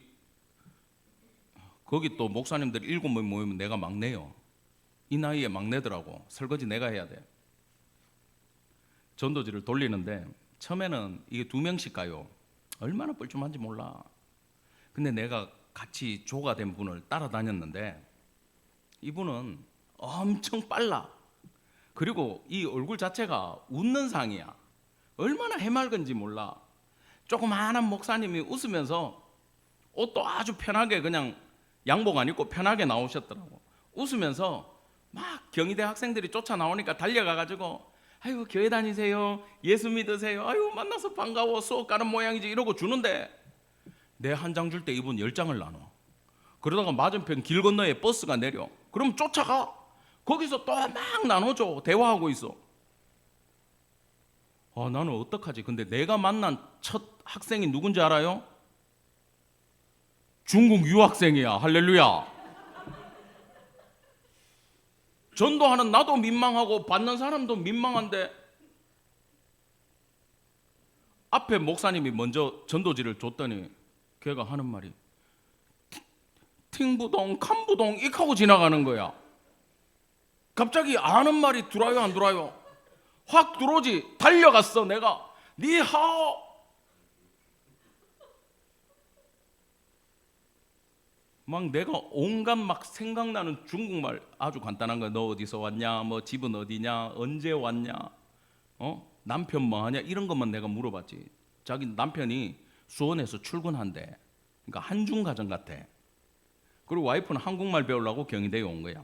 거기 또 목사님들 7명 모이면 내가 막내요. 이 나이에 막내더라고. 설거지 내가 해야 돼. 전도지를 돌리는데 처음에는 이게 2명씩 가요. 얼마나 뻘쭘한지 몰라. 근데 내가 같이 조가 된 분을 따라다녔는데 이분은 엄청 빨라. 그리고 이 얼굴 자체가 웃는 상이야. 얼마나 해맑은지 몰라. 조그마한 목사님이 웃으면서 옷도 아주 편하게 그냥 양복 안 입고 편하게 나오셨더라고. 웃으면서 막 경희대 학생들이 쫓아 나오니까 달려가가지고 아이고 교회 다니세요, 예수 믿으세요, 아이고 만나서 반가워, 수업 가는 모양이지 이러고 주는데, 내 한 장 줄 때 이분 10장을 나눠. 그러다가 맞은편 길 건너에 버스가 내려. 그럼 쫓아가. 거기서 또 막 나눠줘. 대화하고 있어. 나는 어떡하지? 근데 내가 만난 첫 학생이 누군지 알아요? 중국 유학생이야. 할렐루야. 전도하는 나도 민망하고 받는 사람도 민망한데, 앞에 목사님이 먼저 전도지를 줬더니 걔가 하는 말이 팅부동 캄부동 익하고 지나가는 거야. 갑자기 아는 말이 들어요, 안 들어요? 확 들어오지. 달려갔어. 내가 니하오. 막 내가 온갖 막 생각나는 중국말 아주 간단한 거, 너 어디서 왔냐, 뭐 집은 어디냐, 언제 왔냐, 남편 뭐 하냐, 이런 것만 내가 물어봤지. 자기 남편이 수원에서 출근한대. 그러니까 한중 가정 같아. 그리고 와이프는 한국말 배우려고 경희대에 온 거야.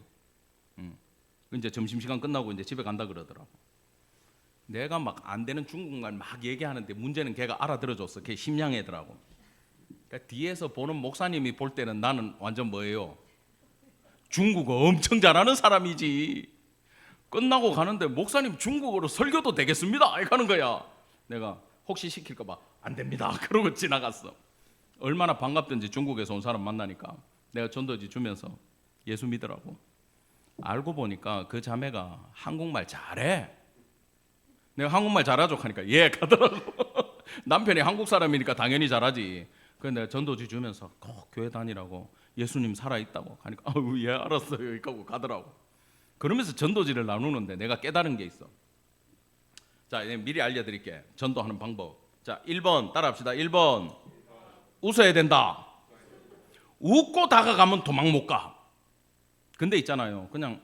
이제 점심시간 끝나고 이제 집에 간다 그러더라고. 내가 막 안 되는 중국말 막 얘기하는데 문제는 걔가 알아들어줬어. 걔 심양애더라고. 그러니까 뒤에서 보는 목사님이 볼 때는 나는 완전 뭐예요? 중국어 엄청 잘하는 사람이지. 끝나고 가는데 목사님 중국어로 설교도 되겠습니다 이렇게 하는 거야. 내가 혹시 시킬까 봐 안 됩니다 그러고 지나갔어. 얼마나 반갑든지 중국에서 온 사람 만나니까 내가 전도지 주면서 예수 믿으라고. 알고 보니까 그 자매가 한국말 잘해. 내가 한국말 잘하죠 하니까 예 가더라고. 남편이 한국 사람이니까 당연히 잘하지. 그래서 내가 전도지 주면서 꼭 교회 다니라고, 예수님 살아있다고 하니까 아우 예 알았어요 이렇게 하고 가더라고. 그러면서 전도지를 나누는데 내가 깨달은 게 있어. 자, 미리 알려드릴게. 전도하는 방법. 자, 1번 따라합시다. 1번 웃어야 된다. 웃고 다가가면 도망 못 가. 근데 있잖아요, 그냥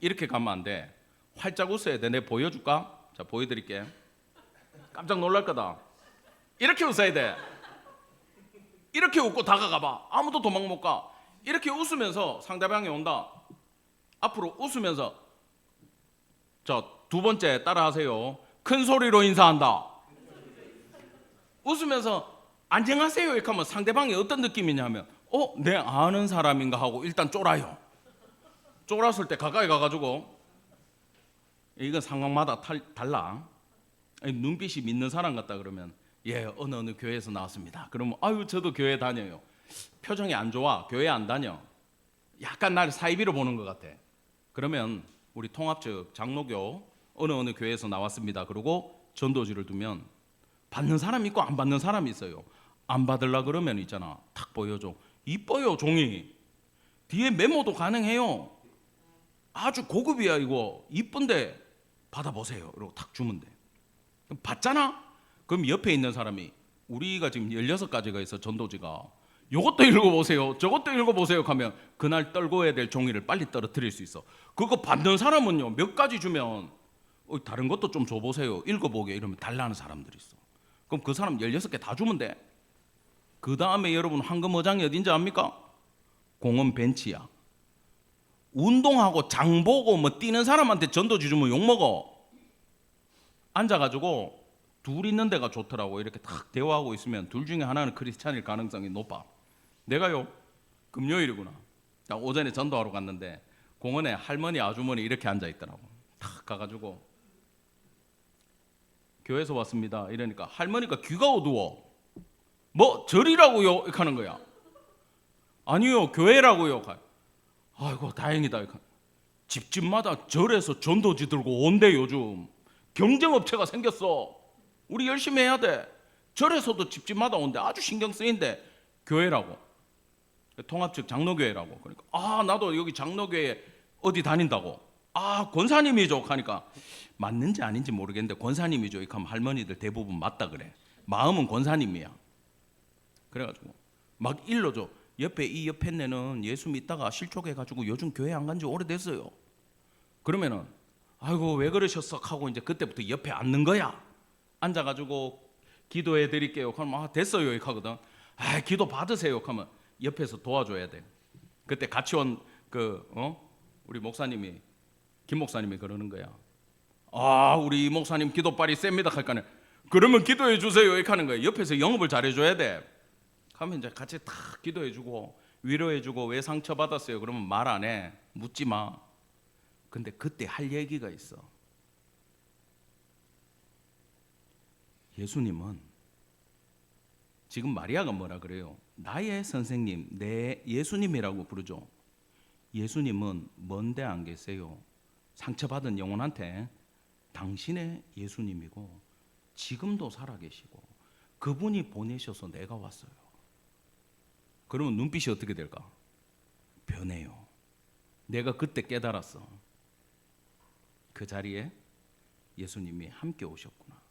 이렇게 가면 안 돼. 활짝 웃어야 돼. 내가 보여줄까? 자, 보여드릴게. 깜짝 놀랄 거다. 이렇게 웃어야 돼. 이렇게 웃고 다가가봐. 아무도 도망 못 가. 이렇게 웃으면서 상대방이 온다. 앞으로 웃으면서. 자, 두 번째 따라하세요. 큰 소리로 인사한다. 웃으면서 안녕하세요 이렇게 하면 상대방이 어떤 느낌이냐면 내 아는 사람인가 하고 일단 쫄아요. 쫄았을 때 가까이 가가지고, 이건 상황마다 달라. 눈빛이 믿는 사람 같다 그러면 예 어느 교회에서 나왔습니다. 그러면 아유 저도 교회 다녀요. 표정이 안 좋아. 교회 안 다녀. 약간 나를 사이비로 보는 것 같아. 그러면 우리 통합 측 장로교 어느 교회에서 나왔습니다. 그리고 전도지를 두면 받는 사람이 있고 안 받는 사람이 있어요. 안 받으려 그러면 있잖아, 탁 보여줘. 이뻐요 종이. 뒤에 메모도 가능해요. 아주 고급이야 이거. 이쁜데 받아보세요. 이러고 탁 주면 돼. 그럼 받잖아? 그럼 옆에 있는 사람이, 우리가 지금 16가지가 있어 전도지가, 요것도 읽어보세요 저것도 읽어보세요 하면 그날 떨궈야 될 종이를 빨리 떨어뜨릴 수 있어. 그거 받는 사람은요, 몇 가지 주면 다른 것도 좀 줘보세요 읽어보게 이러면 달라는 사람들이 있어. 그럼 그 사람 16개 다 주면 돼. 그 다음에 여러분 황금어장이 어딘지 압니까? 공원 벤치야. 운동하고 장보고 뭐 뛰는 사람한테 전도지 주면 욕먹어. 앉아가지고 둘 있는 데가 좋더라고. 이렇게 탁 대화하고 있으면 둘 중에 하나는 크리스찬일 가능성이 높아. 내가요, 금요일이구나, 오전에 전도하러 갔는데 공원에 할머니 아주머니 이렇게 앉아있더라고. 탁 가가지고 교회에서 왔습니다 이러니까 할머니가 귀가 어두워. 뭐 절이라고요? 이렇게 하는 거야. 아니요 교회라고요. 아이고 다행이다. 집집마다 절에서 전도지 들고 온대. 요즘 경쟁업체가 생겼어. 우리 열심히 해야 돼. 절에서도 집집마다 온대. 아주 신경 쓰인대. 교회라고. 통합 측 장로교회라고. 그러니까 나도 여기 장로교회 어디 다닌다고. 권사님이죠 하니까 맞는지 아닌지 모르겠는데 권사님이죠 이렇게 하면 할머니들 대부분 맞다 그래. 마음은 권사님이야. 그래가지고 막 일러줘. 옆에 이 옆에 내는 예수 믿다가 실족해가지고 요즘 교회 안 간 지 오래됐어요. 그러면은 아이고 왜 그러셨어 하고 이제 그때부터 옆에 앉는 거야. 앉아가지고 기도해 드릴게요. 그럼 됐어요 이렇게 하거든. 기도 받으세요 하면 옆에서 도와줘야 돼. 그때 같이 온 우리 목사님이, 김 목사님이 그러는 거야. 우리 이 목사님 기도빨이 셉니다 하니까 그러면 기도해 주세요 이렇게 하는 거야. 옆에서 영업을 잘해줘야 돼. 하면 이제 같이 탁 기도해주고 위로해주고 왜 상처받았어요? 그러면 말 안 해. 묻지 마. 근데 그때 할 얘기가 있어. 예수님은, 지금 마리아가 뭐라 그래요? 나의 선생님, 내 예수님이라고 부르죠. 예수님은 먼데 안 계세요. 상처받은 영혼한테 당신의 예수님이고 지금도 살아계시고 그분이 보내셔서 내가 왔어요. 그러면 눈빛이 어떻게 될까? 변해요. 내가 그때 깨달았어. 그 자리에 예수님이 함께 오셨구나.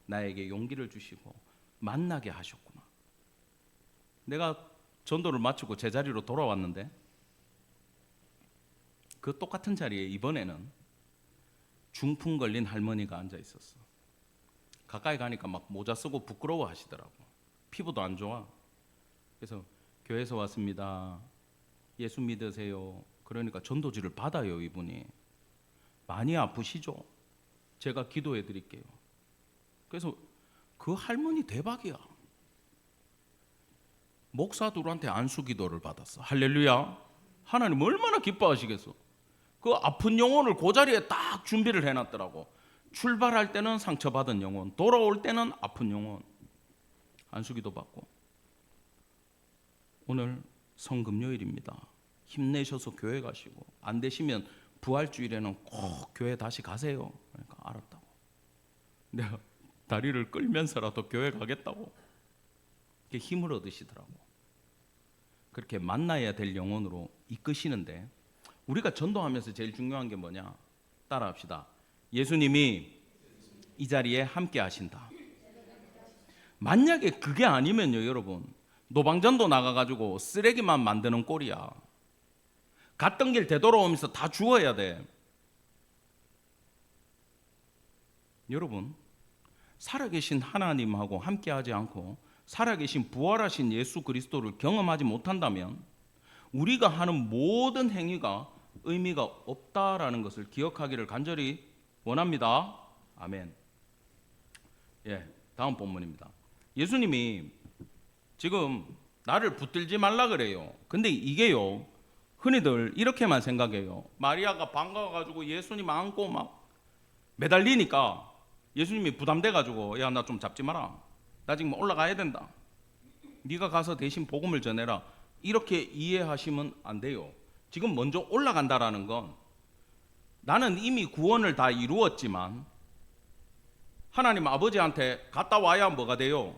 나에게 용기를 주시고 만나게 하셨구나. 내가 전도를 마치고 제자리로 돌아왔는데 그 똑같은 자리에 이번에는 중풍 걸린 할머니가 앉아 있었어. 가까이 가니까 막 모자 쓰고 부끄러워 하시더라고. 피부도 안 좋아. 그래서 교회에서 왔습니다. 예수 믿으세요. 그러니까 전도지를 받아요. 이분이 많이 아프시죠? 제가 기도해 드릴게요. 그래서 그 할머니 대박이야. 목사들한테 안수 기도를 받았어. 할렐루야. 하나님 얼마나 기뻐하시겠어. 그 아픈 영혼을 그 자리에 딱 준비를 해놨더라고. 출발할 때는 상처받은 영혼, 돌아올 때는 아픈 영혼. 안수 기도 받고. 오늘 성금요일입니다. 힘내셔서 교회 가시고, 안 되시면 부활주일에는 꼭 교회 다시 가세요. 그러니까 알았다고. 내가 다리를 끌면서라도 교회 가겠다고. 그게 힘을 얻으시더라고. 그렇게 만나야 될 영혼으로 이끄시는데, 우리가 전도하면서 제일 중요한 게 뭐냐? 따라합시다. 예수님이 이 자리에 함께 하신다. 만약에 그게 아니면요, 여러분, 노방전도 나가가지고 쓰레기만 만드는 꼴이야. 갔던 길 되돌아오면서 다 죽어야 돼. 여러분, 살아계신 하나님하고 함께하지 않고 살아계신 부활하신 예수 그리스도를 경험하지 못한다면 우리가 하는 모든 행위가 의미가 없다라는 것을 기억하기를 간절히 원합니다. 아멘. 예, 다음 본문입니다. 예수님이 지금 나를 붙들지 말라 그래요. 근데 이게요, 흔히들 이렇게만 생각해요. 마리아가 반가워가지고 예수님 안고 막 매달리니까 예수님이 부담돼가지고, 야, 나 좀 잡지 마라. 나 지금 올라가야 된다. 네가 가서 대신 복음을 전해라. 이렇게 이해하시면 안 돼요. 지금 먼저 올라간다라는 건 나는 이미 구원을 다 이루었지만 하나님 아버지한테 갔다 와야 뭐가 돼요?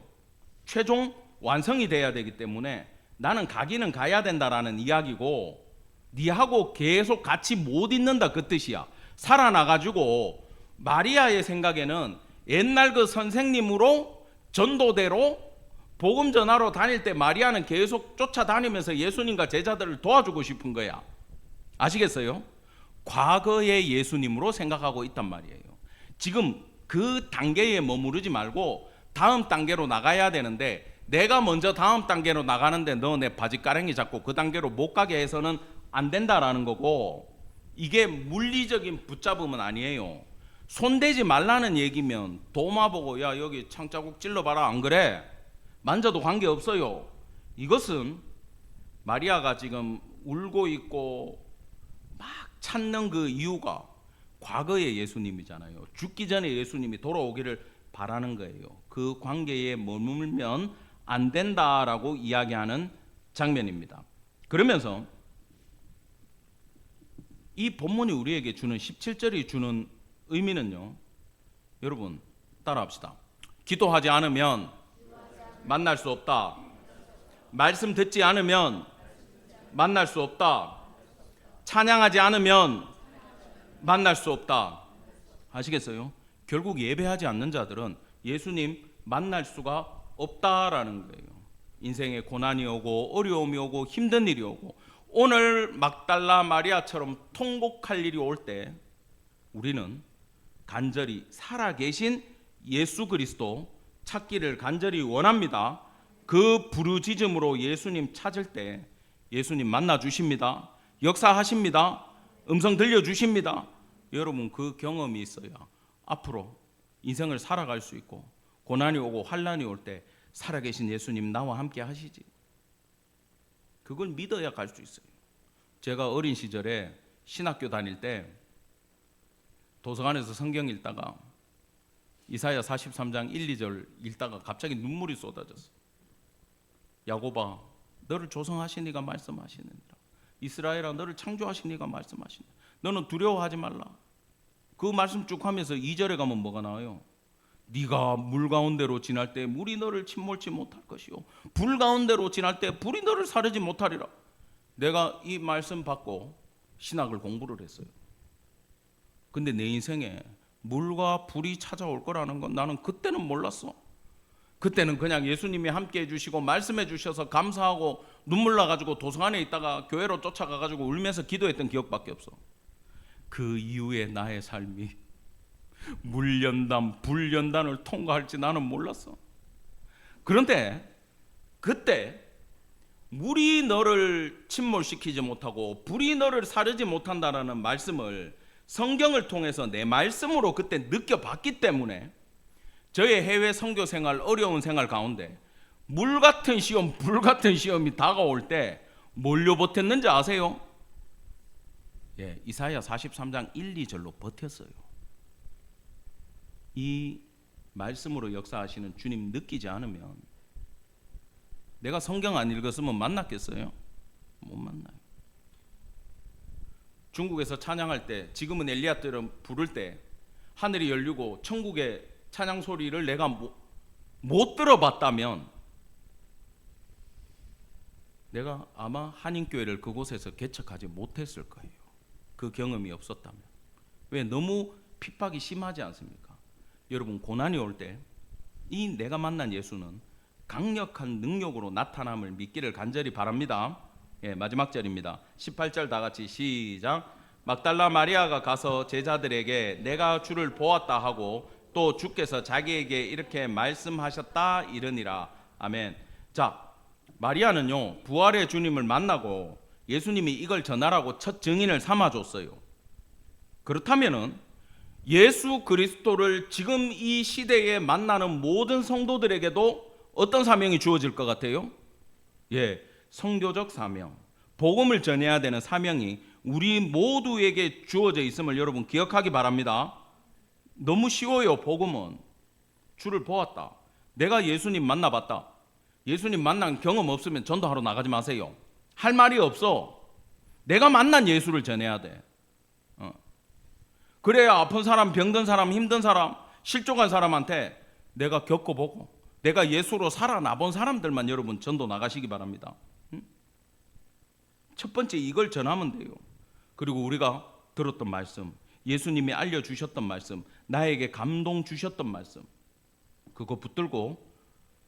최종 완성이 돼야 되기 때문에 나는 가기는 가야 된다라는 이야기고, 니하고 계속 같이 못 있는다 그 뜻이야. 살아나가지고 마리아의 생각에는 옛날 그 선생님으로 전도대로 복음 전하러 다닐 때 마리아는 계속 쫓아다니면서 예수님과 제자들을 도와주고 싶은 거야. 아시겠어요? 과거의 예수님으로 생각하고 있단 말이에요. 지금 그 단계에 머무르지 말고 다음 단계로 나가야 되는데, 내가 먼저 다음 단계로 나가는데 너 내 바지가랑이 잡고 그 단계로 못 가게 해서는 안 된다라는 거고, 이게 물리적인 붙잡음은 아니에요. 손대지 말라는 얘기면 도마 보고, 야, 여기 창자국 찔러봐라, 안 그래? 만져도 관계없어요. 이것은 마리아가 지금 울고 있고 막 찾는 그 이유가 과거의 예수님이잖아요. 죽기 전에 예수님이 돌아오기를 바라는 거예요. 그 관계에 머물면 안 된다라고 이야기하는 장면입니다. 그러면서 이 본문이 우리에게 주는 17절이 주는 의미는요, 여러분 따라합시다. 기도하지 않으면 만날 수 없다. 말씀 듣지 않으면 만날 수 없다. 찬양하지 않으면 만날 수 없다. 아시겠어요? 결국 예배하지 않는 자들은 예수님 만날 수가 없다라는 거예요. 인생에 고난이 오고 어려움이 오고 힘든 일이 오고, 오늘 막달라 마리아처럼 통곡할 일이 올 때 우리는 간절히 살아계신 예수 그리스도 찾기를 간절히 원합니다. 그 부르짖음으로 예수님 찾을 때 예수님 만나 주십니다. 역사하십니다. 음성 들려주십니다. 여러분, 그 경험이 있어야 앞으로 인생을 살아갈 수 있고, 고난이 오고 환난이 올 때 살아계신 예수님 나와 함께 하시지. 그걸 믿어야 갈 수 있어요. 제가 어린 시절에 신학교 다닐 때 도서관에서 성경 읽다가 이사야 43장 1, 2절 읽다가 갑자기 눈물이 쏟아졌어. 야곱아, 너를 조성하신 이가 말씀하시느니라. 이스라엘아, 너를 창조하신 이가 말씀하시느니라. 너는 두려워하지 말라. 그 말씀 쭉 하면서 2절에 가면 뭐가 나와요? 네가 물 가운데로 지날 때 물이 너를 침몰치 못할 것이요, 불 가운데로 지날 때 불이 너를 사르지 못하리라. 내가 이 말씀 받고 신학을 공부를 했어요. 근데 내 인생에 물과 불이 찾아올 거라는 건 나는 그때는 몰랐어. 그때는 그냥 예수님이 함께 해주시고 말씀해 주셔서 감사하고 눈물 나가지고 도서관에 있다가 교회로 쫓아가가지고 울면서 기도했던 기억밖에 없어. 그 이후에 나의 삶이 물연단, 불연단을 통과할지 나는 몰랐어. 그런데 그때 물이 너를 침몰시키지 못하고 불이 너를 사르지 못한다라는 말씀을 성경을 통해서 내 말씀으로 그때 느껴봤기 때문에 저의 해외 선교 생활, 어려운 생활 가운데 물 같은 시험, 불 같은 시험이 다가올 때 뭘로 버텼는지 아세요? 예, 이사야 43장 1, 2절로 버텼어요. 이 말씀으로 역사하시는 주님 느끼지 않으면, 내가 성경 안 읽었으면 만났겠어요? 못 만나요. 중국에서 찬양할 때, 지금은 엘리야처럼 부를 때 하늘이 열리고 천국의 찬양 소리를 내가 못 들어봤다면 내가 아마 한인교회를 그곳에서 개척하지 못했을 거예요. 그 경험이 없었다면. 왜? 너무 핍박이 심하지 않습니까? 여러분, 고난이 올 때 이 내가 만난 예수는 강력한 능력으로 나타남을 믿기를 간절히 바랍니다. 예, 마지막 절입니다. 18절 다 같이 시작. 막달라 마리아가 가서 제자들에게 내가 주를 보았다 하고 또 주께서 자기에게 이렇게 말씀하셨다 이르니라. 아멘. 자, 마리아는요, 부활의 주님을 만나고 예수님이 이걸 전하라고 첫 증인을 삼아줬어요. 그렇다면은 예수 그리스도를 지금 이 시대에 만나는 모든 성도들에게도 어떤 사명이 주어질 것 같아요? 예, 선교적 사명, 복음을 전해야 되는 사명이 우리 모두에게 주어져 있음을 여러분 기억하기 바랍니다. 너무 쉬워요. 복음은 주를 보았다, 내가 예수님 만나봤다. 예수님 만난 경험 없으면 전도하러 나가지 마세요. 할 말이 없어. 내가 만난 예수를 전해야 돼. 그래야 아픈 사람, 병든 사람, 힘든 사람, 실족한 사람한테 내가 겪어보고 내가 예수로 살아나본 사람들만 여러분 전도 나가시기 바랍니다. 첫 번째 이걸 전하면 돼요. 그리고 우리가 들었던 말씀, 예수님이 알려주셨던 말씀, 나에게 감동 주셨던 말씀, 그거 붙들고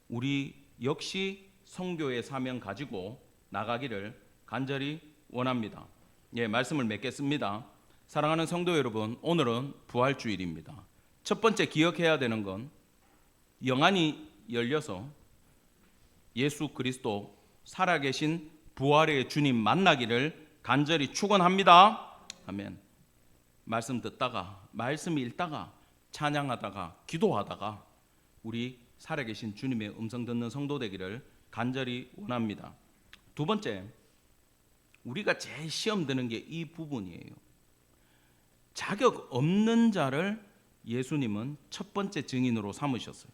우리 역시 선교의 사명 가지고 나가기를 간절히 원합니다. 예, 말씀을 맺겠습니다. 사랑하는 성도 여러분, 오늘은 부활주일입니다. 첫 번째 기억해야 되는 건 영안이 열려서 예수 그리스도 살아계신 부활의 주님 만나기를 간절히 축원합니다. 아멘. 말씀 듣다가, 말씀 읽다가, 찬양하다가, 기도하다가 우리 살아계신 주님의 음성 듣는 성도 되기를 간절히 원합니다. 두 번째, 우리가 제일 시험 드는 게 이 부분이에요. 자격 없는 자를 예수님은 첫 번째 증인으로 삼으셨어요.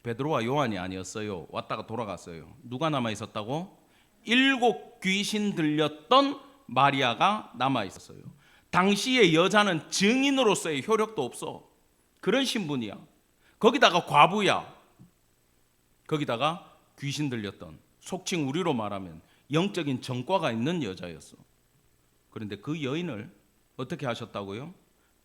베드로와 요한이 아니었어요. 왔다가 돌아갔어요. 누가 남아 있었다고? 7 귀신 들렸던 마리아가 남아 있었어요. 당시의 여자는 증인으로서의 효력도 없어. 그런 신분이야. 거기다가 과부야. 거기다가 귀신 들렸던, 속칭 우리로 말하면 영적인 전과가 있는 여자였어. 그런데 그 여인을 어떻게 하셨다고요?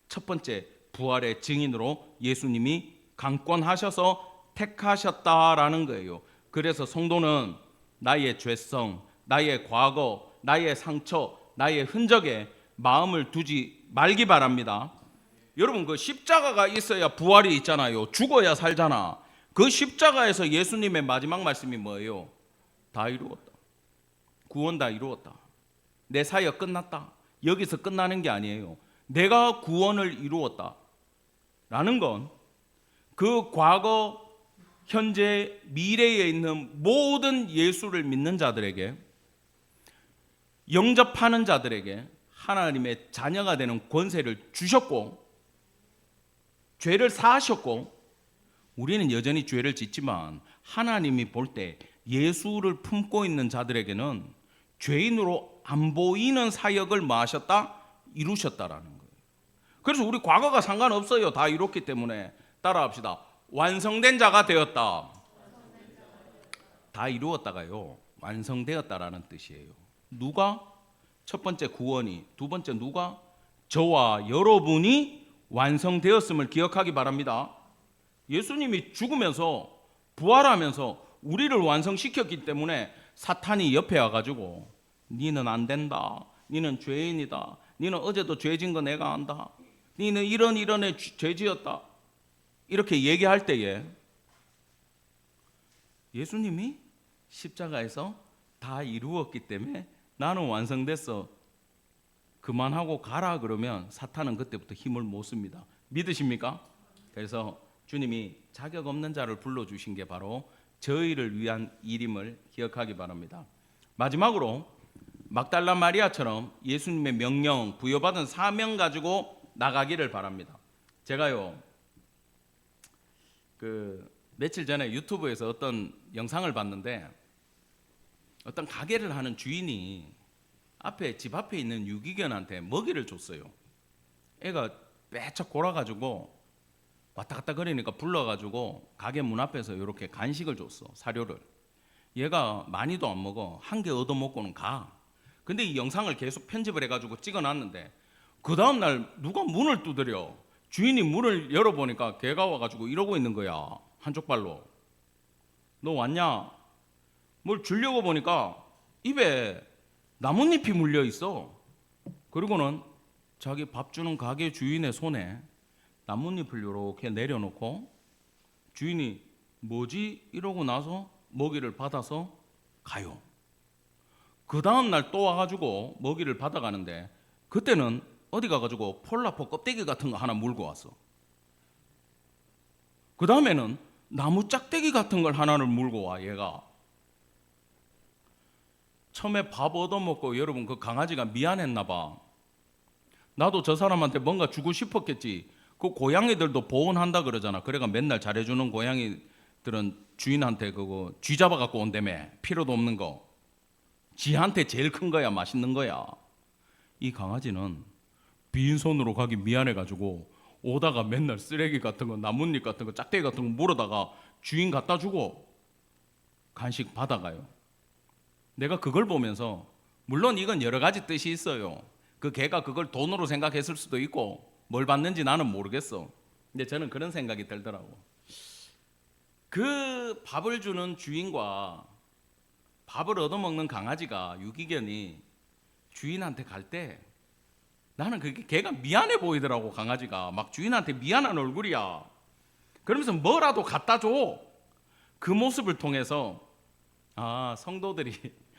첫 번째 부활의 증인으로 예수님이 강권하셔서 택하셨다라는 거예요. 그래서 성도는 나의 죄성, 나의 과거, 나의 상처, 나의 흔적에 마음을 두지 말기 바랍니다. 여러분, 그 십자가가 있어야 부활이 있잖아요. 죽어야 살잖아. 그 십자가에서 예수님의 마지막 말씀이 뭐예요? 다 이루었다. 구원 다 이루었다. 내 사역 끝났다. 여기서 끝나는 게 아니에요. 내가 구원을 이루었다 라는 건 그 과거, 현재, 미래에 있는 모든 예수를 믿는 자들에게, 영접하는 자들에게 하나님의 자녀가 되는 권세를 주셨고, 죄를 사하셨고, 우리는 여전히 죄를 짓지만 하나님이 볼 때 예수를 품고 있는 자들에게는 죄인으로 안 보이는 사역을 뭐 하셨다? 이루셨다라는 거예요. 그래서 우리 과거가 상관없어요. 다 이뤘기 때문에. 따라합시다. 완성된 자가 되었다. 다 이루었다가요, 완성되었다라는 뜻이에요. 누가? 첫 번째 구원이, 두 번째 누가? 저와 여러분이 완성되었음을 기억하기 바랍니다. 예수님이 죽으면서 부활하면서 우리를 완성시켰기 때문에 사탄이 옆에 와가지고 니는 안 된다, 니는 죄인이다, 니는 어제도 죄진 거 내가 안다, 니는 이런 죄 지었다, 이렇게 얘기할 때에 예수님이 십자가에서 다 이루었기 때문에 나는 완성됐어, 그만하고 가라 그러면 사탄은 그때부터 힘을 못 씁니다. 믿으십니까? 그래서 주님이 자격 없는 자를 불러주신 게 바로 저희를 위한 일임을 기억하기 바랍니다. 마지막으로 막달라 마리아처럼 예수님의 명령, 부여받은 사명 가지고 나가기를 바랍니다. 제가요, 며칠 전에 유튜브에서 어떤 영상을 봤는데 어떤 가게를 하는 주인이 집 앞에 있는 유기견한테 먹이를 줬어요. 애가 빼쩍 골아가지고 왔다 갔다 거리니까 불러가지고 가게 문 앞에서 이렇게 간식을 줬어. 사료를. 얘가 많이도 안 먹어. 한 개 얻어먹고는 가. 근데 이 영상을 계속 편집을 해가지고 찍어놨는데 그 다음날 누가 문을 두드려. 주인이 문을 열어보니까 개가 와가지고 이러고 있는 거야. 한쪽 발로. 너 왔냐? 뭘 주려고 보니까 입에 나뭇잎이 물려 있어. 그리고는 자기 밥 주는 가게 주인의 손에 나뭇잎을 이렇게 내려놓고 주인이 뭐지? 이러고 나서 먹이를 받아서 가요. 그 다음날 또 와가지고 먹이를 받아가는데 그때는 어디 가가지고 폴라포 껍데기 같은 거 하나 물고 왔어. 그 다음에는 나무 짝대기 같은 걸 하나를 물고 와. 얘가 처음에 밥 얻어먹고 여러분 그 강아지가 미안했나 봐. 나도 저 사람한테 뭔가 주고 싶었겠지. 그 고양이들도 보온한다 그러잖아. 그래가 맨날 잘해주는 고양이들은 주인한테 그거 쥐 잡아 갖고 온다며. 필요도 없는 거. 지한테 제일 큰 거야. 맛있는 거야. 이 강아지는 빈손으로 가기 미안해가지고 오다가 맨날 쓰레기 같은 거, 나뭇잎 같은 거, 짝대기 같은 거 물어다가 주인 갖다 주고 간식 받아가요. 내가 그걸 보면서 물론 이건 여러 가지 뜻이 있어요. 그 개가 그걸 돈으로 생각했을 수도 있고 뭘 받는지 나는 모르겠어. 근데 저는 그런 생각이 들더라고. 그 밥을 주는 주인과 밥을 얻어먹는 강아지가 유기견이 주인한테 갈 때 나는 그게 걔가 미안해 보이더라고. 강아지가 막 주인한테 미안한 얼굴이야. 그러면서 뭐라도 갖다 줘. 그 모습을 통해서 성도들이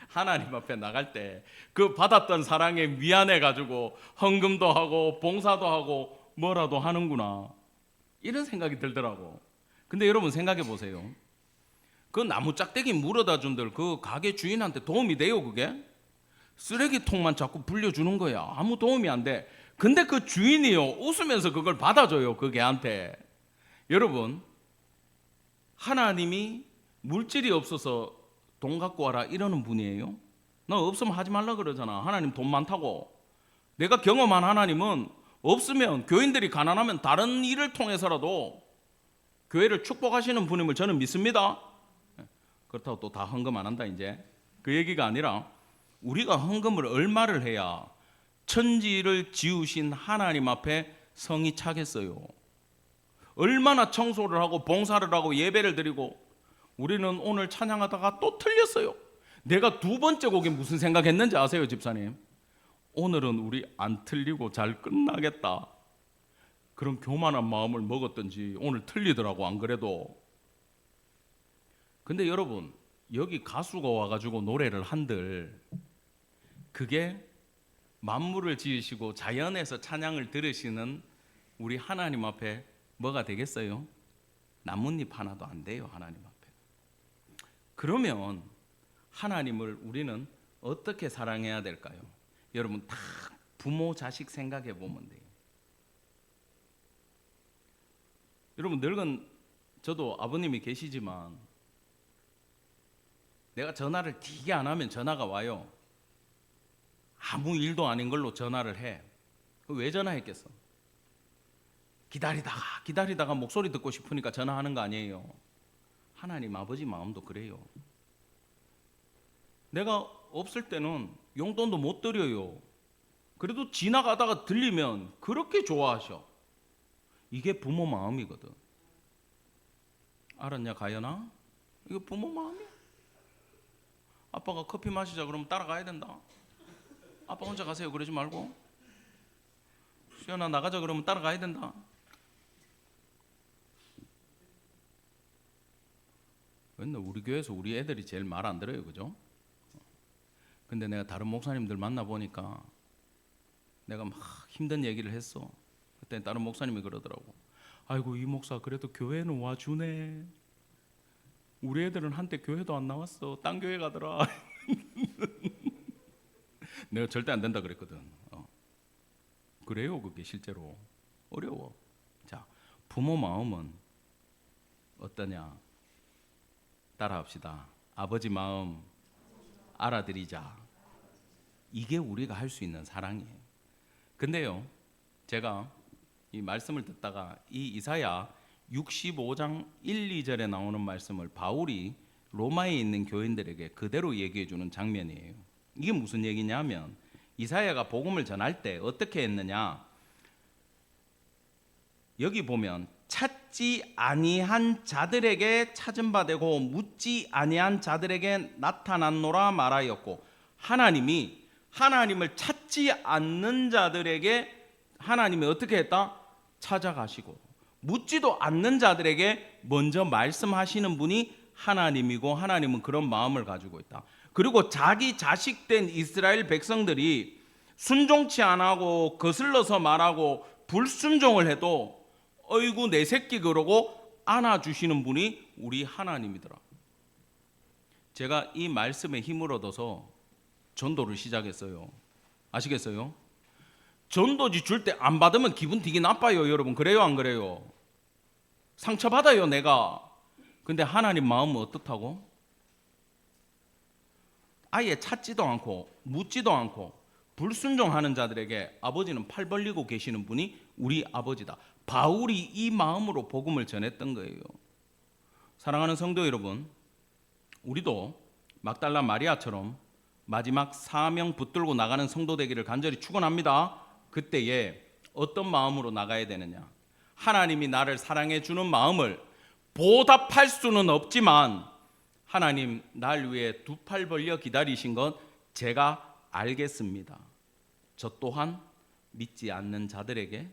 하나님 앞에 나갈 때 그 받았던 사랑에 미안해 가지고 헌금도 하고 봉사도 하고 뭐라도 하는구나, 이런 생각이 들더라고. 근데 여러분 생각해 보세요. 그 나무 짝대기 물어다 준들 그 가게 주인한테 도움이 돼요? 그게 쓰레기통만 자꾸 불려주는 거야. 아무 도움이 안 돼. 근데 그 주인이요 웃으면서 그걸 받아줘요. 그 개한테. 여러분, 하나님이 물질이 없어서 돈 갖고 와라 이러는 분이에요? 나 없으면 하지 말라 그러잖아. 하나님 돈 많다고. 내가 경험한 하나님은 없으면, 교인들이 가난하면 다른 일을 통해서라도 교회를 축복하시는 분임을 저는 믿습니다. 그렇다고 또 다 헌금 안 한다 이제 그 얘기가 아니라, 우리가 헌금을 얼마를 해야 천지를 지으신 하나님 앞에 성이 차겠어요? 얼마나 청소를 하고 봉사를 하고 예배를 드리고. 우리는 오늘 찬양하다가 또 틀렸어요. 내가 두 번째 곡에 무슨 생각했는지 아세요, 집사님? 오늘은 우리 안 틀리고 잘 끝나겠다, 그런 교만한 마음을 먹었던지 오늘 틀리더라고. 안 그래도. 근데 여러분, 여기 가수가 와가지고 노래를 한들 그게 만물을 지으시고 자연에서 찬양을 들으시는 우리 하나님 앞에 뭐가 되겠어요? 나뭇잎 하나도 안 돼요, 하나님 앞에. 그러면 하나님을 우리는 어떻게 사랑해야 될까요? 여러분, 다 부모 자식 생각해 보면 돼요. 여러분, 늙은 저도 아버님이 계시지만 내가 전화를 되게 안 하면 전화가 와요. 아무 일도 아닌 걸로 전화를 해. 왜 전화했겠어? 기다리다가 목소리 듣고 싶으니까 전화하는 거 아니에요. 하나님 아버지 마음도 그래요. 내가 없을 때는 용돈도 못 드려요. 그래도 지나가다가 들리면 그렇게 좋아하셔. 이게 부모 마음이거든. 알았냐 가연아? 이게 부모 마음이야. 아빠가 커피 마시자 그러면 따라가야 된다. 아빠 혼자 가세요 그러지 말고. 수연아 나가자 그러면 따라가야 된다. 맨날 우리 교회에서 우리 애들이 제일 말 안 들어요, 그죠? 근데 내가 다른 목사님들 만나보니까 내가 막 힘든 얘기를 했어. 그때 다른 목사님이 그러더라고. 아이고, 이 목사 그래도 교회는 와주네. 우리 애들은 한때 교회도 안 나왔어. 딴 교회 가더라. 내가 절대 안 된다 그랬거든. 그래요, 그게 실제로 어려워. 자, 부모 마음은 어떠냐? 따라합시다. 아버지 마음 알아들이자. 이게 우리가 할 수 있는 사랑이에요. 근데요, 제가 이 말씀을 듣다가 이 이사야 65장 1, 2절에 나오는 말씀을 바울이 로마에 있는 교인들에게 그대로 얘기해 주는 장면이에요. 이게 무슨 얘기냐면 이사야가 복음을 전할 때 어떻게 했느냐, 여기 보면 찾지 아니한 자들에게 찾은 바 되고 묻지 아니한 자들에게 나타났노라 말하였고, 하나님이 하나님을 찾지 않는 자들에게 하나님이 어떻게 했다? 찾아가시고, 묻지도 않는 자들에게 먼저 말씀하시는 분이 하나님이고, 하나님은 그런 마음을 가지고 있다. 그리고 자기 자식된 이스라엘 백성들이 순종치 않고 거슬러서 말하고 불순종을 해도 어이구 내 새끼 그러고 안아주시는 분이 우리 하나님이더라. 제가 이 말씀에 힘을 얻어서 전도를 시작했어요. 아시겠어요? 전도지 줄 때 안 받으면 기분 되게 나빠요, 여러분. 그래요, 안 그래요? 상처받아요, 내가. 근데 하나님 마음은 어떻다고? 아예 찾지도 않고 묻지도 않고 불순종하는 자들에게 아버지는 팔 벌리고 계시는 분이 우리 아버지다. 바울이 이 마음으로 복음을 전했던 거예요. 사랑하는 성도 여러분, 우리도 막달라 마리아처럼 마지막 사명 붙들고 나가는 성도 되기를 간절히 축원합니다. 그때에 어떤 마음으로 나가야 되느냐? 하나님이 나를 사랑해 주는 마음을 보답할 수는 없지만 하나님 날 위해 두 팔 벌려 기다리신 것 제가 알겠습니다. 저 또한 믿지 않는 자들에게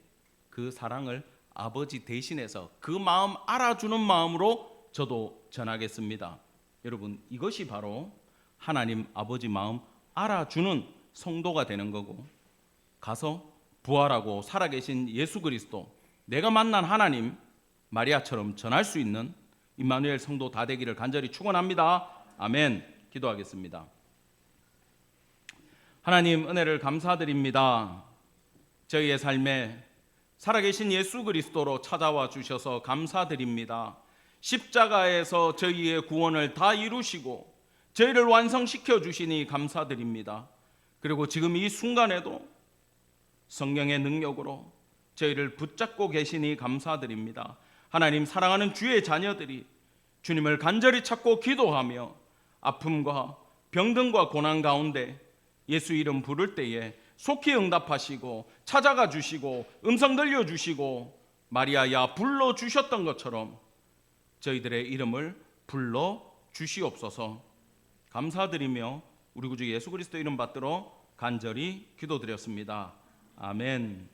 그 사랑을 아버지 대신해서 그 마음 알아주는 마음으로 저도 전하겠습니다. 여러분, 이것이 바로 하나님 아버지 마음 알아주는 성도가 되는 거고, 가서 부활하고 살아계신 예수 그리스도, 내가 만난 하나님 마리아처럼 전할 수 있는 임마누엘 성도 다 되기를 간절히 축원합니다. 아멘. 기도하겠습니다. 하나님 은혜를 감사드립니다. 저희의 삶에 살아계신 예수 그리스도로 찾아와 주셔서 감사드립니다. 십자가에서 저희의 구원을 다 이루시고 저희를 완성시켜 주시니 감사드립니다. 그리고 지금 이 순간에도 성령의 능력으로 저희를 붙잡고 계시니 감사드립니다. 하나님, 사랑하는 주의 자녀들이 주님을 간절히 찾고 기도하며 아픔과 병든과 고난 가운데 예수 이름 부를 때에 속히 응답하시고 찾아가 주시고 음성 들려주시고 마리아야 불러주셨던 것처럼 저희들의 이름을 불러주시옵소서. 감사드리며 우리 구주 예수 그리스도 이름 받들어 간절히 기도드렸습니다. 아멘.